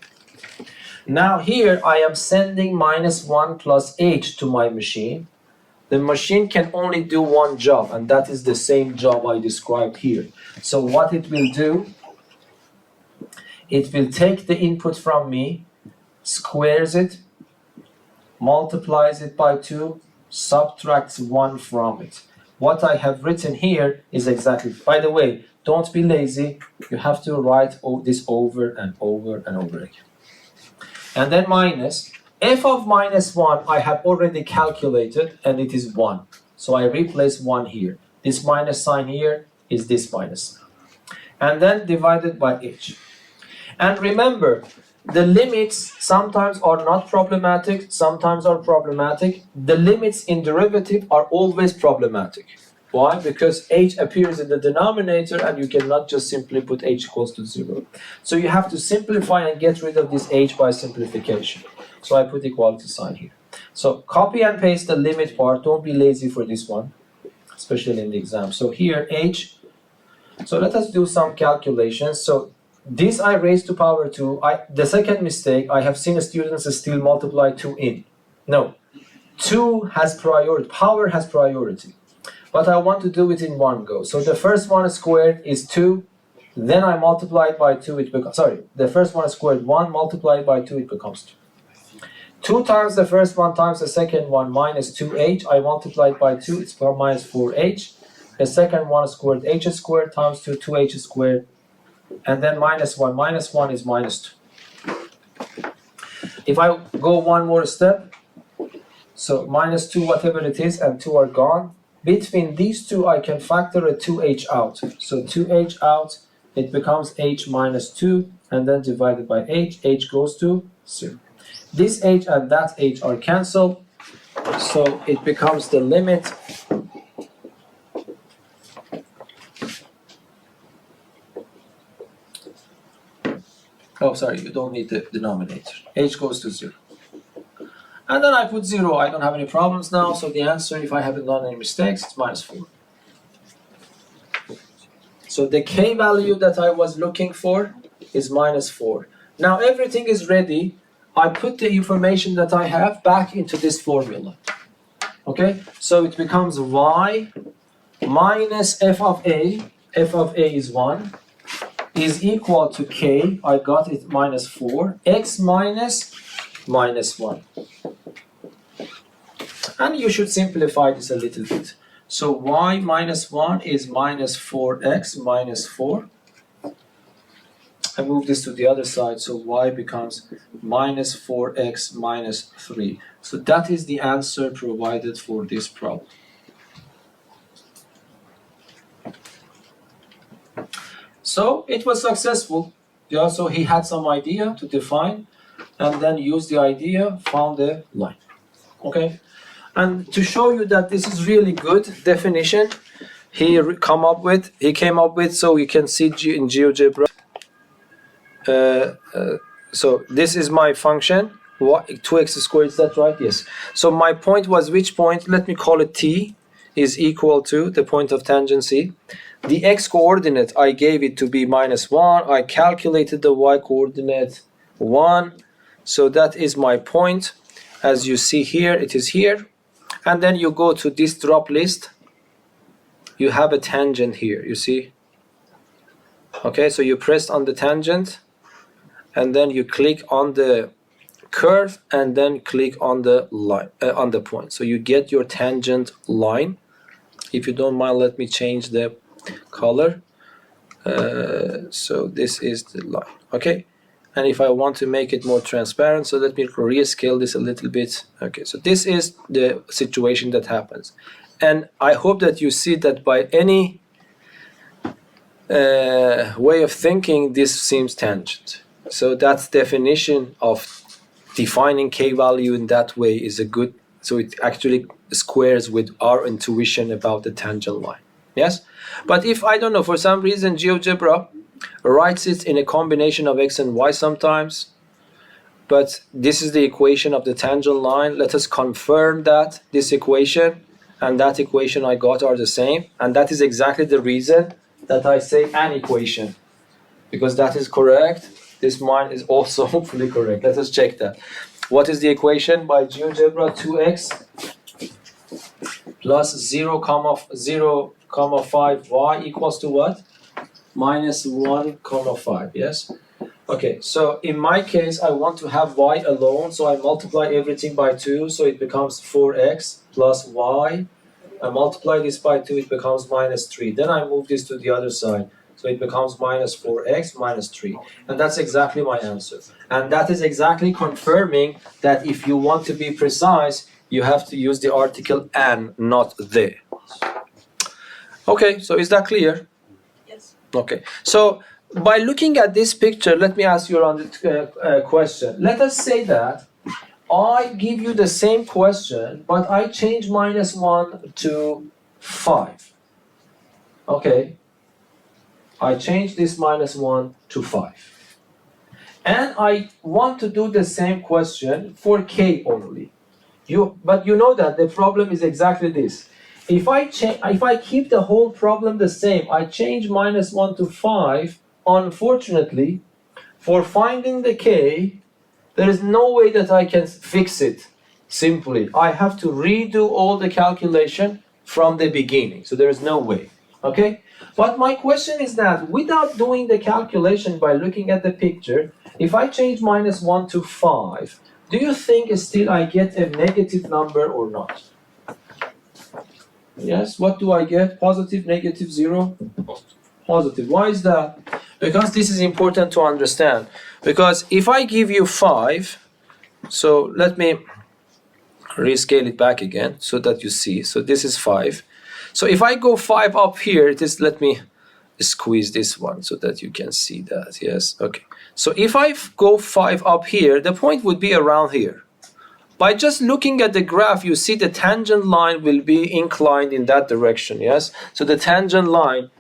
Now here I am sending minus 1 plus h to my machine. The machine can only do one job, and that is the same job I described here. So what it will do, it will take the input from me, squares it, multiplies it by 2, subtracts 1 from it. What I have written here is exactly, by the way, don't be lazy, you have to write this over and over and over again. And then minus, f of minus 1 I have already calculated and it is 1. So I replace 1 here. This minus sign here is this minus. And then divided by h. And remember, the limits sometimes are not problematic, sometimes are problematic. The limits in derivative are always problematic. Why? Because h appears in the denominator and you cannot just simply put h equals to 0. So you have to simplify and get rid of this h by simplification. So I put equality sign here. So copy and paste the limit part. Don't be lazy for this one, especially in the exam. So here h. So let us do some calculations. So this I raised to power 2. The second mistake, I have seen students still multiply 2 in. No, 2 has priority, power has priority. But I want to do it in one go. So the first one squared is 2, then I multiply it by 2, it becomes, the first one squared 1, multiplied by 2, it becomes 2. 2 times the first one times the second one minus 2h, I multiplied by 2, it's minus 4h. The second one squared h squared times 2, 2h squared. And then minus 1 is minus 2. If I go one more step, so minus 2 whatever it is and 2 are gone. Between these two I can factor a 2h out. So 2h out, it becomes h minus 2 and then divided by h goes to 0. This h and that h are cancelled, so it becomes the limit you don't need the denominator. H goes to 0. And then I put 0. I don't have any problems now. So the answer, if I haven't done any mistakes, it's minus 4. So the k value that I was looking for is minus 4. Now everything is ready. I put the information that I have back into this formula. Okay? So it becomes y minus f of a is 1, is equal to k, I got it minus 4, x minus 1. And you should simplify this a little bit. So y minus 1 is minus 4x minus 4. I move this to the other side, so y becomes minus 4x minus 3. So that is the answer provided for this problem. So it was successful. So he had some idea to define and then used the idea, found the line. Okay? And to show you that this is really good definition, he came up with, so you can see in GeoGebra. So this is my function, 2x squared, is that right? Yes. So my point was which point? Let me call it t is equal to the point of tangency. The x coordinate, I gave it to be -1. I calculated the y coordinate 1. So that is my point. As you see here, it is here. And then you go to this drop list. You have a tangent here, you see? Okay, so you press on the tangent. And then you click on the curve and then click on the line, on the point. So you get your tangent line. If you don't mind, let me change the color. So this is the line, okay? And if I want to make it more transparent, so let me rescale this a little bit. Okay, so this is the situation that happens. And I hope that you see that by any way of thinking, this seems tangent. So that's definition of defining k-value in that way is a good, so it actually squares with our intuition about the tangent line. Yes? But if, I don't know, for some reason GeoGebra writes it in a combination of x and y sometimes, but this is the equation of the tangent line. Let us confirm that this equation and that equation I got are the same. And that is exactly the reason that I say an equation, because that is correct. This mine is also hopefully correct. Let us check that. What is the equation by GeoGebra? 2x plus 0, 5y equals to what? -1, 5, yes? Okay, so in my case, I want to have y alone, so I multiply everything by 2, so it becomes 4x plus y. I multiply this by 2, it becomes -3. Then I move this to the other side. So it becomes -4x minus 3. And that's exactly my answer. And that is exactly confirming that if you want to be precise, you have to use the article an, not the. Okay, so is that clear? Yes. Okay, so by looking at this picture, let me ask you a question. Let us say that I give you the same question, but I change -1 to 5. Okay. I change this -1 to 5. And I want to do the same question for k only. But you know that the problem is exactly this. If I keep the whole problem the same, I change -1 to 5, unfortunately, for finding the k, there is no way that I can fix it simply. I have to redo all the calculation from the beginning. So there is no way. Okay? But my question is that without doing the calculation by looking at the picture, if I change -1 to 5, do you think still I get a negative number or not? Yes, what do I get? Positive, negative, 0? Positive. Why is that? Because this is important to understand. Because if I give you 5, so let me rescale it back again so that you see. So this is 5. So if I go 5 up here, let me squeeze this one so that you can see that. Yes, okay. So if I go 5 up here, the point would be around here. By just looking at the graph, you see the tangent line will be inclined in that direction, yes? So the tangent line,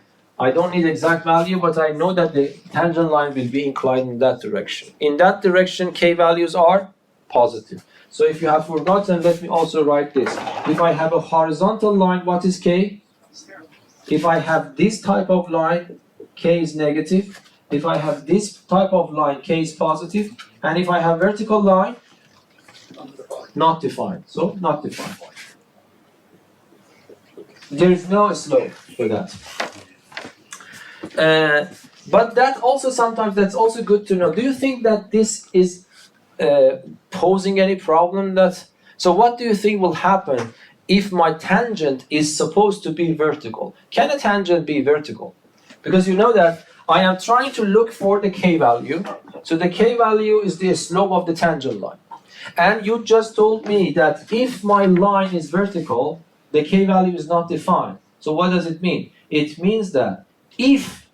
I don't need exact value, but I know that the tangent line will be inclined in that direction. In that direction, k values are positive. So if you have forgotten, let me also write this. If I have a horizontal line, what is k? 0. If I have this type of line, k is negative. If I have this type of line, k is positive. And if I have vertical line, not defined. So not defined. There is no slope for that. But that also sometimes, that's also good to know. Do you think that this is posing any problem? So what do you think will happen if my tangent is supposed to be vertical? Can a tangent be vertical? Because you know that I am trying to look for the k value. So the k value is the slope of the tangent line. And you just told me that if my line is vertical, the k value is not defined. So what does it mean? It means that if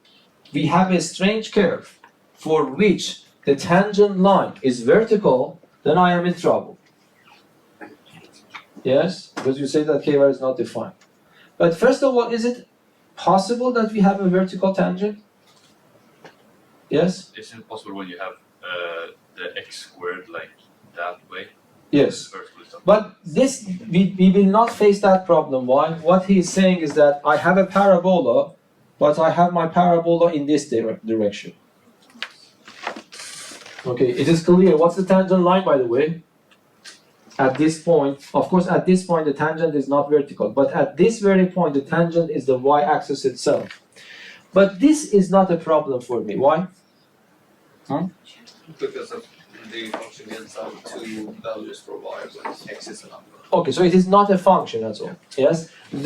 we have a strange curve for which the tangent line is vertical, then I am in trouble. Yes, because you say that k value is not defined. But first of all, is it possible that we have a vertical tangent? Yes? Isn't it possible when you have the x squared like that way? Yes. But this, we will not face that problem. Why? What he is saying is that I have a parabola, but I have my parabola in this direction. Okay, it is clear. What's the tangent line, by the way? At this point, of course, at this point the tangent is not vertical, but at this very point the tangent is the y-axis itself. But this is not a problem for me. Why? Because of the function inside two values for y, but x is a number. Okay, so it is not a function at all. Yes?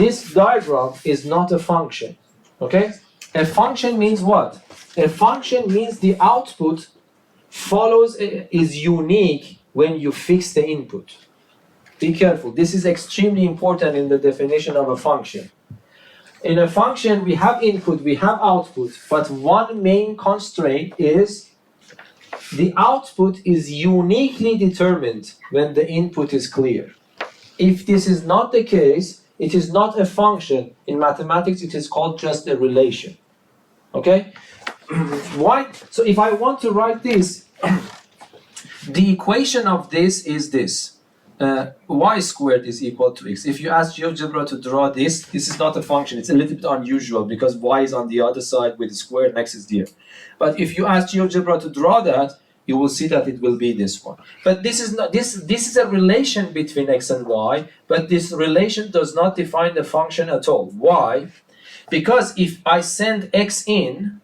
This diagram is not a function. Okay? A function means what? A function means the output is unique when you fix the input. Be careful. This is extremely important in the definition of a function. In a function, we have input, we have output, but one main constraint is the output is uniquely determined when the input is clear. If this is not the case, it is not a function. In mathematics, it is called just a relation. Okay? Why? So if I want to write this, the equation of this is this. Y squared is equal to x. If you ask GeoGebra to draw this is not a function. It's a little bit unusual because y is on the other side with the square and x is there. But if you ask GeoGebra to draw that, you will see that it will be this one. But this is not this is a relation between x and y, but this relation does not define the function at all. Why? Because if I send x in,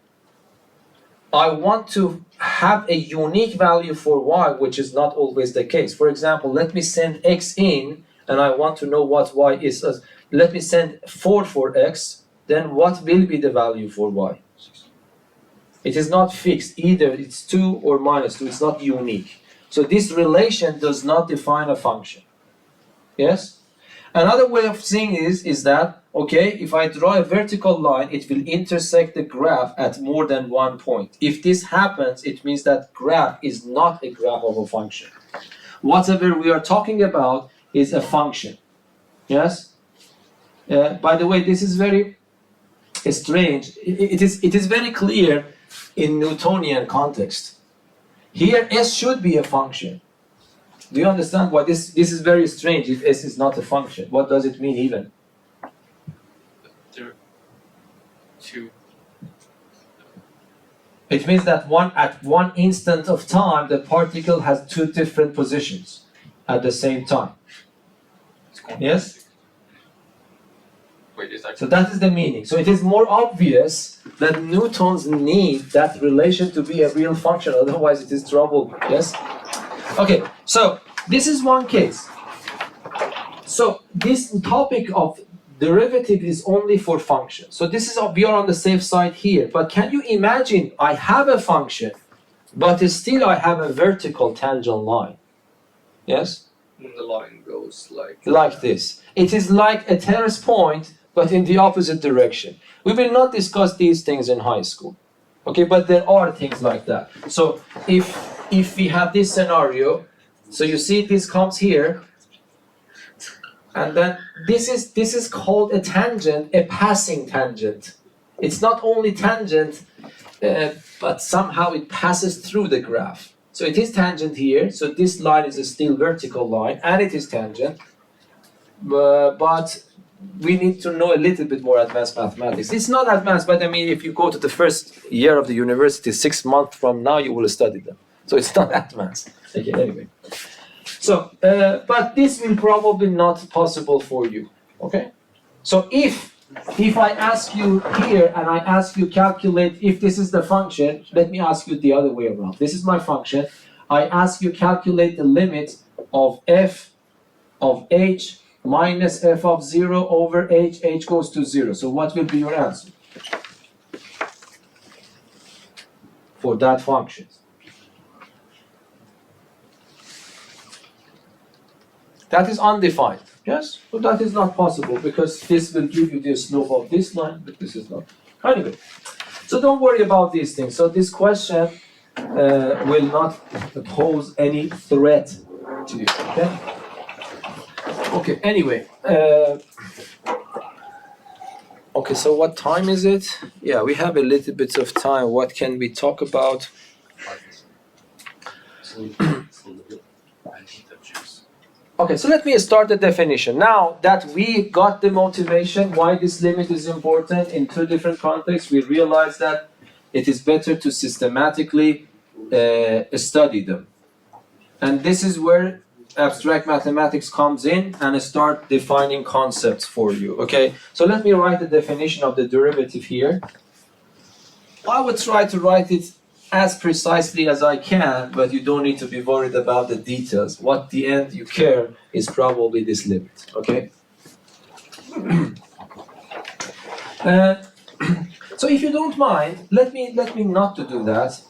I want to have a unique value for y, which is not always the case. For example, let me send x in, and I want to know what y is. Let me send 4 for x, then what will be the value for y? It is not fixed. Either it's 2 or minus 2. It's not unique. So this relation does not define a function. Yes? Another way of seeing is that, okay, if I draw a vertical line, it will intersect the graph at more than one point. If this happens, it means that graph is not a graph of a function. Whatever we are talking about is a function. Yes? By the way, this is very strange. It is very clear in Newtonian context. Here, S should be a function. Do you understand why this is very strange if S is not a function? What does it mean even? There are two. It means that at one instant of time, the particle has two different positions at the same time. Yes? Wait, is that So that is the meaning. So it is more obvious that Newtons need that relation to be a real function, otherwise it is trouble. Yes? Okay, so this is one case. So this topic of derivative is only for functions. So this is, we are on the safe side here. But can you imagine I have a function, but still I have a vertical tangent line? Yes? the line goes Like this. It is like a terrace point, but in the opposite direction. We will not discuss these things in high school. Okay, but there are things like that. So if we have this scenario, so you see this comes here, and then this is called a tangent, a passing tangent. It's not only tangent, but somehow it passes through the graph. So it is tangent here, so this line is a still vertical line, and it is tangent, but we need to know a little bit more advanced mathematics. It's not advanced, but I mean, if you go to the first year of the university, 6 months from now, you will study them. So it's not advanced. Okay, anyway. So, but this will probably not possible for you. Okay? So if I ask you here and I ask you calculate if this is the function, let me ask you the other way around. This is my function. I ask you calculate the limit of f of h minus f of 0 over h goes to 0. So what will be your answer for that function? That is undefined, yes? So that is not possible because this will give you the slope of this line, but this is not. Anyway, so don't worry about these things. So this question will not pose any threat to you, okay? Okay, anyway. Okay, so what time is it? Yeah, we have a little bit of time. What can we talk about? Okay, so let me start the definition. Now that we got the motivation why this limit is important in two different contexts, we realize that it is better to systematically study them. And this is where abstract mathematics comes in and start defining concepts for you. Okay, so let me write the definition of the derivative here. I would try to write it as precisely as I can, but you don't need to be worried about the details. What the end you care is probably this limit, okay? So if you don't mind, let me not to do that.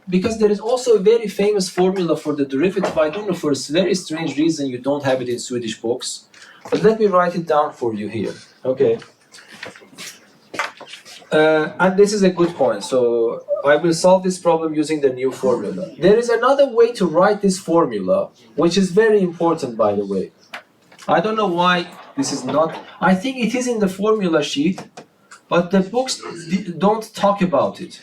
Because there is also a very famous formula for the derivative. I don't know, for a very strange reason you don't have it in Swedish books, but let me write it down for you here, okay? And this is a good point, so I will solve this problem using the new formula. There is another way to write this formula, which is very important, by the way. I don't know why this is not, I think it is in the formula sheet, but the books don't talk about it.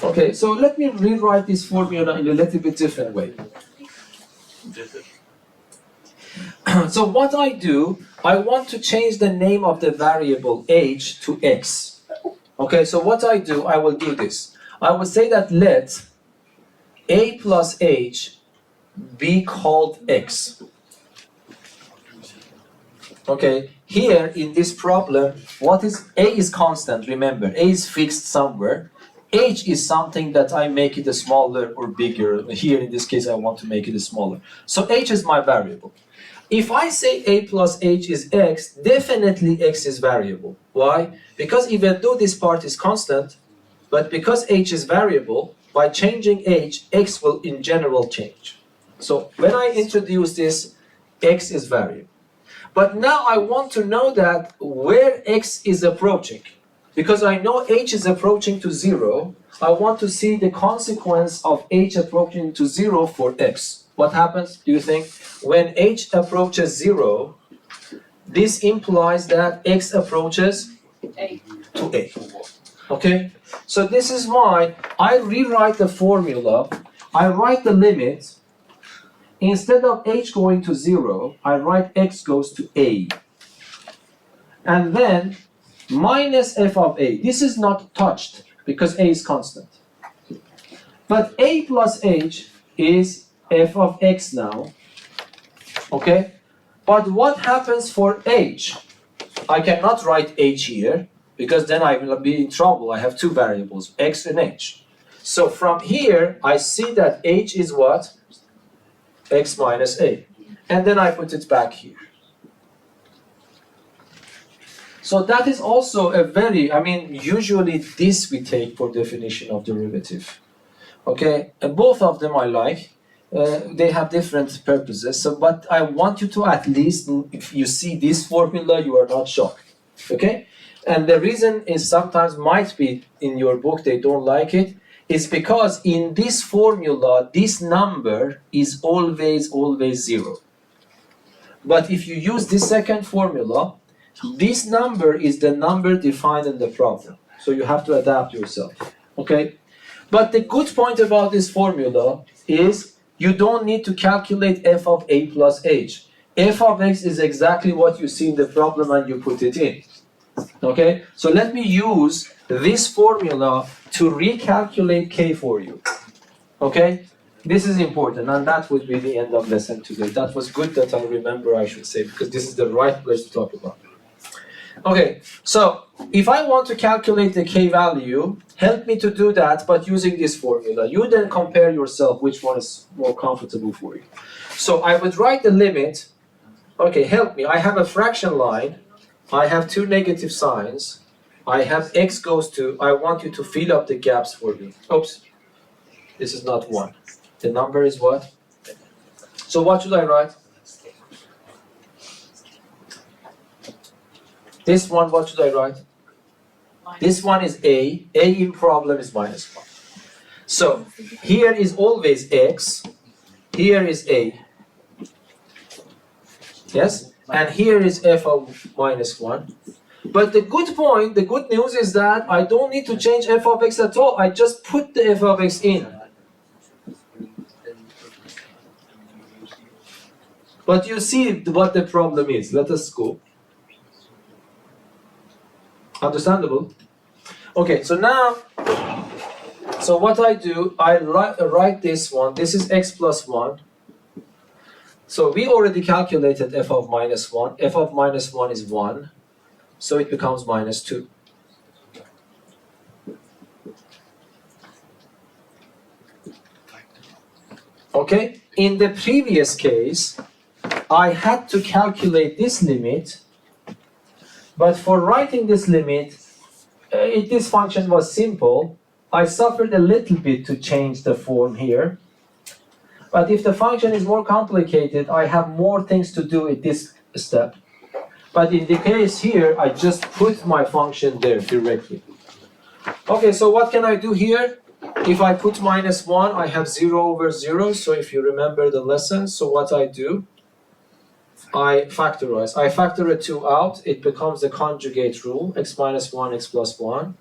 Okay, so let me rewrite this formula in a little bit different way. So what I do, I want to change the name of the variable h to x. Okay, so what I do, I will do this. I will say that let a plus h be called x. Okay, here in this problem, what is a is constant, remember, a is fixed somewhere. H is something that I make it a smaller or bigger. Here in this case, I want to make it a smaller. So h is my variable. If I say a plus h is x, definitely x is variable. Why? Because even though this part is constant, but because h is variable, by changing h, x will in general change. So when I introduce this, x is variable. But now I want to know that where x is approaching. Because I know h is approaching to 0, I want to see the consequence of h approaching to 0 for x. What happens, do you think? When h approaches 0, this implies that x approaches to a. Okay? So this is why I rewrite the formula. I write the limit. Instead of h going to 0, I write x goes to a. And then minus f of a. This is not touched because a is constant. But a plus h is f of x now. Okay? But what happens for h? I cannot write h here because then I will be in trouble. I have two variables, x and h. So from here, I see that h is what? X minus a. And then I put it back here. So that is also a very, usually this we take for definition of derivative. Okay, and both of them I like. They have different purposes. So, but I want you to at least, if you see this formula, you are not shocked. Okay, and the reason is sometimes might be in your book they don't like it. Is because in this formula, this number is always 0. But if you use this second formula, this number is the number defined in the problem. So you have to adapt yourself, okay? But the good point about this formula is you don't need to calculate f of a plus h. F of x is exactly what you see in the problem and you put it in, okay? So let me use this formula to recalculate k for you, okay? This is important, and that would be the end of lesson today. That was good that I remember, I should say, because this is the right place to talk about. Okay, so if I want to calculate the k value, help me to do that, but using this formula. You then compare yourself which one is more comfortable for you. So I would write the limit. Okay, help me. I have a fraction line. I have two negative signs. I have x goes to, I want you to fill up the gaps for me. Oops, this is not 1. The number is what? So what should I write? This one, what should I write? This one is a. A in problem is minus 1. So here is always x. Here is a. Yes? And here is f of minus 1. But the good point, the good news is that I don't need to change f of x at all. I just put the f of x in. But you see what the problem is. Let us go. Understandable? Okay, so now, so what I do, I write this one. This is x plus 1. So we already calculated f of minus 1. F of minus 1 is 1. So it becomes minus 2. Okay, in the previous case, I had to calculate this limit, but for writing this limit, if this function was simple, I suffered a little bit to change the form here. But if the function is more complicated, I have more things to do at this step. But in the case here, I just put my function there directly. Okay, so what can I do here? If I put minus 1, I have 0 over 0. So if you remember the lesson, so what I do, I factorize. I factor a 2 out. It becomes the conjugate rule, x minus 1, x plus 1,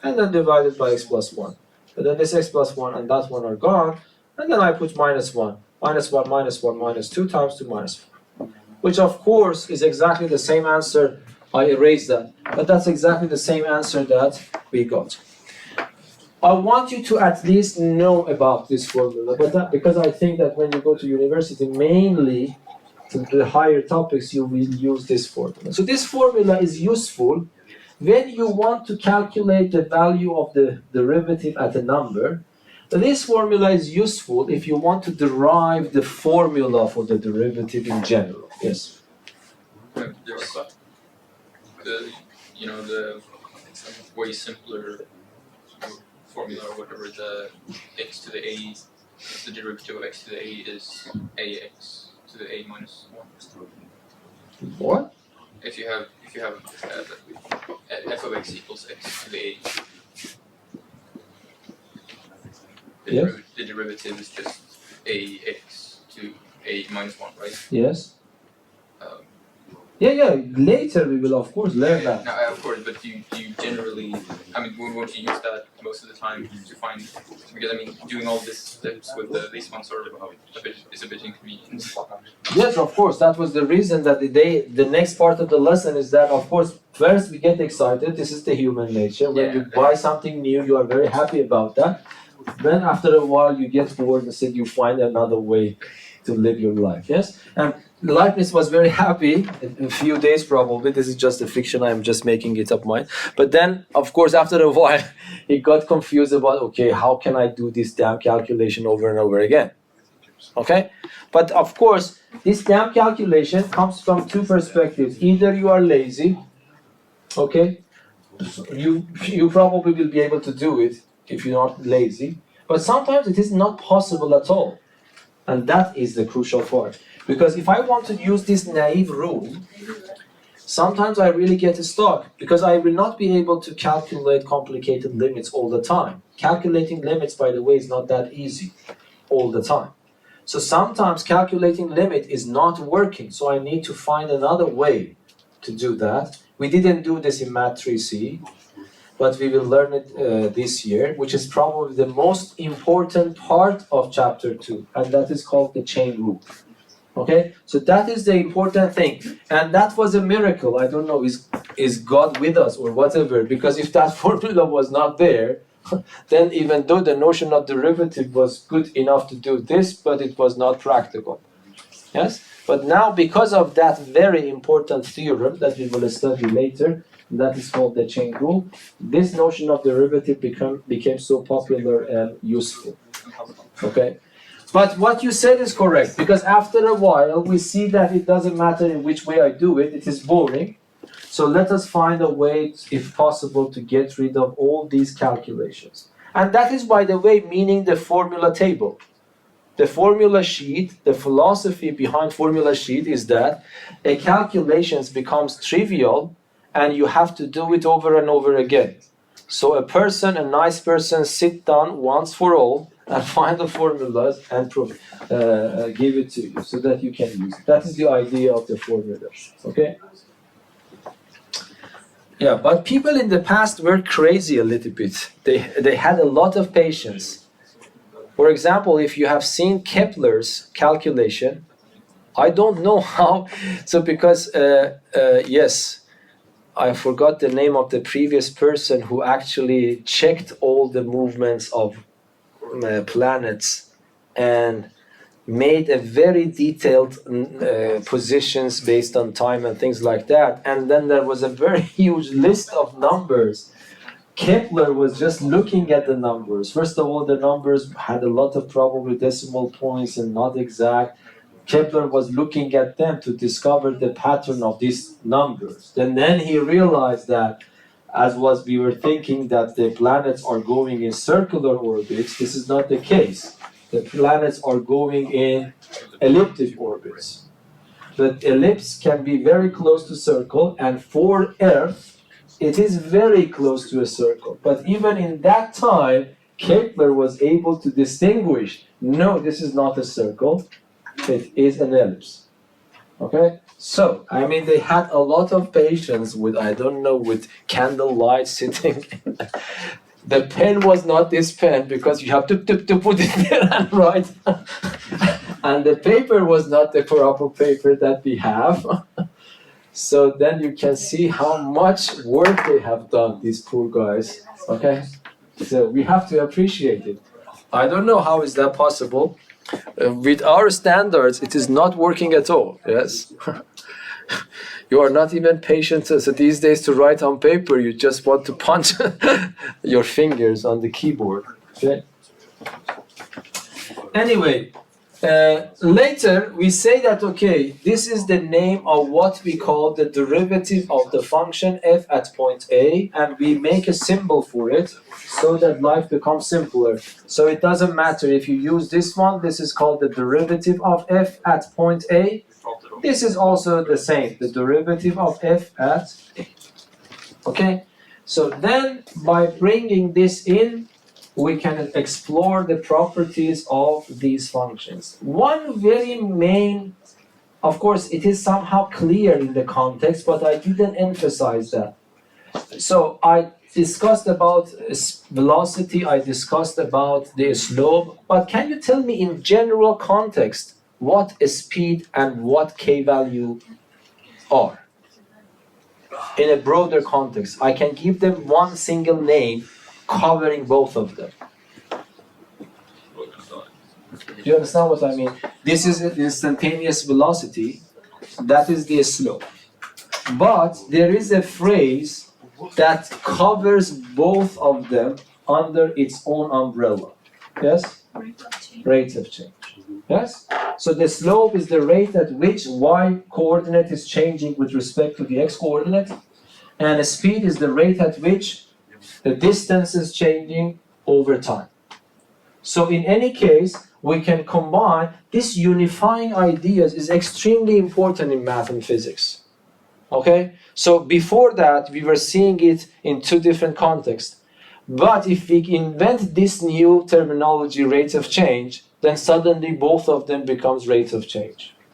and then divided by x plus 1. And then this x plus 1 and that one are gone. And then I put minus 1. Minus 1, minus 1, minus 2 times 2 minus 4. Which of course is exactly the same answer. I erased that. But that's exactly the same answer that we got. I want you to at least know about this formula, but that, because I think that when you go to university, mainly to the higher topics, you will use this formula. So this formula is useful when you want to calculate the value of the derivative at a number. This formula is useful if you want to derive the formula for the derivative in general. Yes? There's the way simpler formula or whatever, the x to the a, the derivative of x to the a is ax to the a minus 1. What? If you have f of x equals x to the a, Yes. The derivative is just ax to a minus 1, right? Yes. Yeah. Later we will of course learn that. No, of course, but you generally, I mean, won't you use that most of the time to find? Because I mean, doing all this steps with these ones are is a bit inconvenient. Yes, of course. That was the reason that the next part of the lesson is that, of course, first we get excited. This is the human nature. When you buy something new, you are very happy about that. Then after a while, you get bored and said you find another way to live your life. Yes, and Leibniz was very happy in a few days probably. This is just a fiction. I am just making it up mine. But then, of course, after a while, he got confused about, okay, how can I do this damn calculation over and over again? Okay, but of course, this damn calculation comes from two perspectives. Either you are lazy, okay, you probably will be able to do it if you're not lazy, but sometimes it is not possible at all. And that is the crucial part. Because if I want to use this naive rule, sometimes I really get stuck because I will not be able to calculate complicated limits all the time. Calculating limits, by the way, is not that easy all the time. So sometimes calculating limit is not working, so I need to find another way to do that. We didn't do this in Math 3C, but we will learn it this year, which is probably the most important part of chapter 2, and that is called the chain rule. Okay, so that is the important thing, and that was a miracle. I don't know, is God with us or whatever, because if that formula was not there, then even though the notion of derivative was good enough to do this, but it was not practical. Yes, but now because of that very important theorem that we will study later, that is called the chain rule, this notion of derivative became so popular and useful. Okay, but what you said is correct, because after a while we see that it doesn't matter in which way I do it, it is boring. So let us find a way, if possible, to get rid of all these calculations. And that is, by the way, meaning the formula table. The formula sheet, the philosophy behind formula sheet is that a calculations becomes trivial and you have to do it over and over again. So a nice person, sit down once for all and find the formulas and give it to you so that you can use it. That is the idea of the formulas. Okay? Yeah, but people in the past were crazy a little bit. They had a lot of patience. For example, if you have seen Kepler's calculation, I don't know how. So because yes, I forgot the name of the previous person who actually checked all the movements of planets and made a very detailed positions based on time and things like that. And then there was a very huge list of numbers. Kepler was just looking at the numbers. First of all, the numbers had a lot of probably decimal points and not exact. Kepler was looking at them to discover the pattern of these numbers. And then he realized that, as was we were thinking that the planets are going in circular orbits, this is not the case. The planets are going in elliptic orbits. The ellipse can be very close to circle, and for Earth, it is very close to a circle. But even in that time, Kepler was able to distinguish, no, this is not a circle, it is an ellipse. Okay? So, I mean, they had a lot of patience with, I don't know, with candlelight sitting. The pen was not this pen because you have to put it there and write. And the paper was not the proper paper that we have. So then you can see how much work they have done, these poor guys. Okay? So we have to appreciate it. I don't know how is that possible. With our standards, it is not working at all. Yes? You are not even patient so these days to write on paper. You just want to punch your fingers on the keyboard. Okay? Anyway, later we say that, okay, this is the name of what we call the derivative of the function f at point A, and we make a symbol for it so that life becomes simpler. So it doesn't matter if you use this one, this is called the derivative of f at point A. This is also the same, the derivative of f at A. Okay? So then by bringing this in, we can explore the properties of these functions. One very main, of course, it is somehow clear in the context, but I didn't emphasize that. So I discussed about velocity, I discussed about the slope, but can you tell me in general context what speed and what k-value are? In a broader context, I can give them one single name covering both of them. Do you understand what I mean? This is the instantaneous velocity, that is the slope. But there is a phrase that covers both of them under its own umbrella. Yes? Rate of change. Yes? So the slope is the rate at which y coordinate is changing with respect to the x coordinate, and speed is the rate at which the distance is changing over time. So in any case, we can combine this unifying ideas is extremely important in math and physics. Okay? So before that, we were seeing it in two different contexts. But if we invent this new terminology, rate of change, then suddenly both of them becomes rate of change.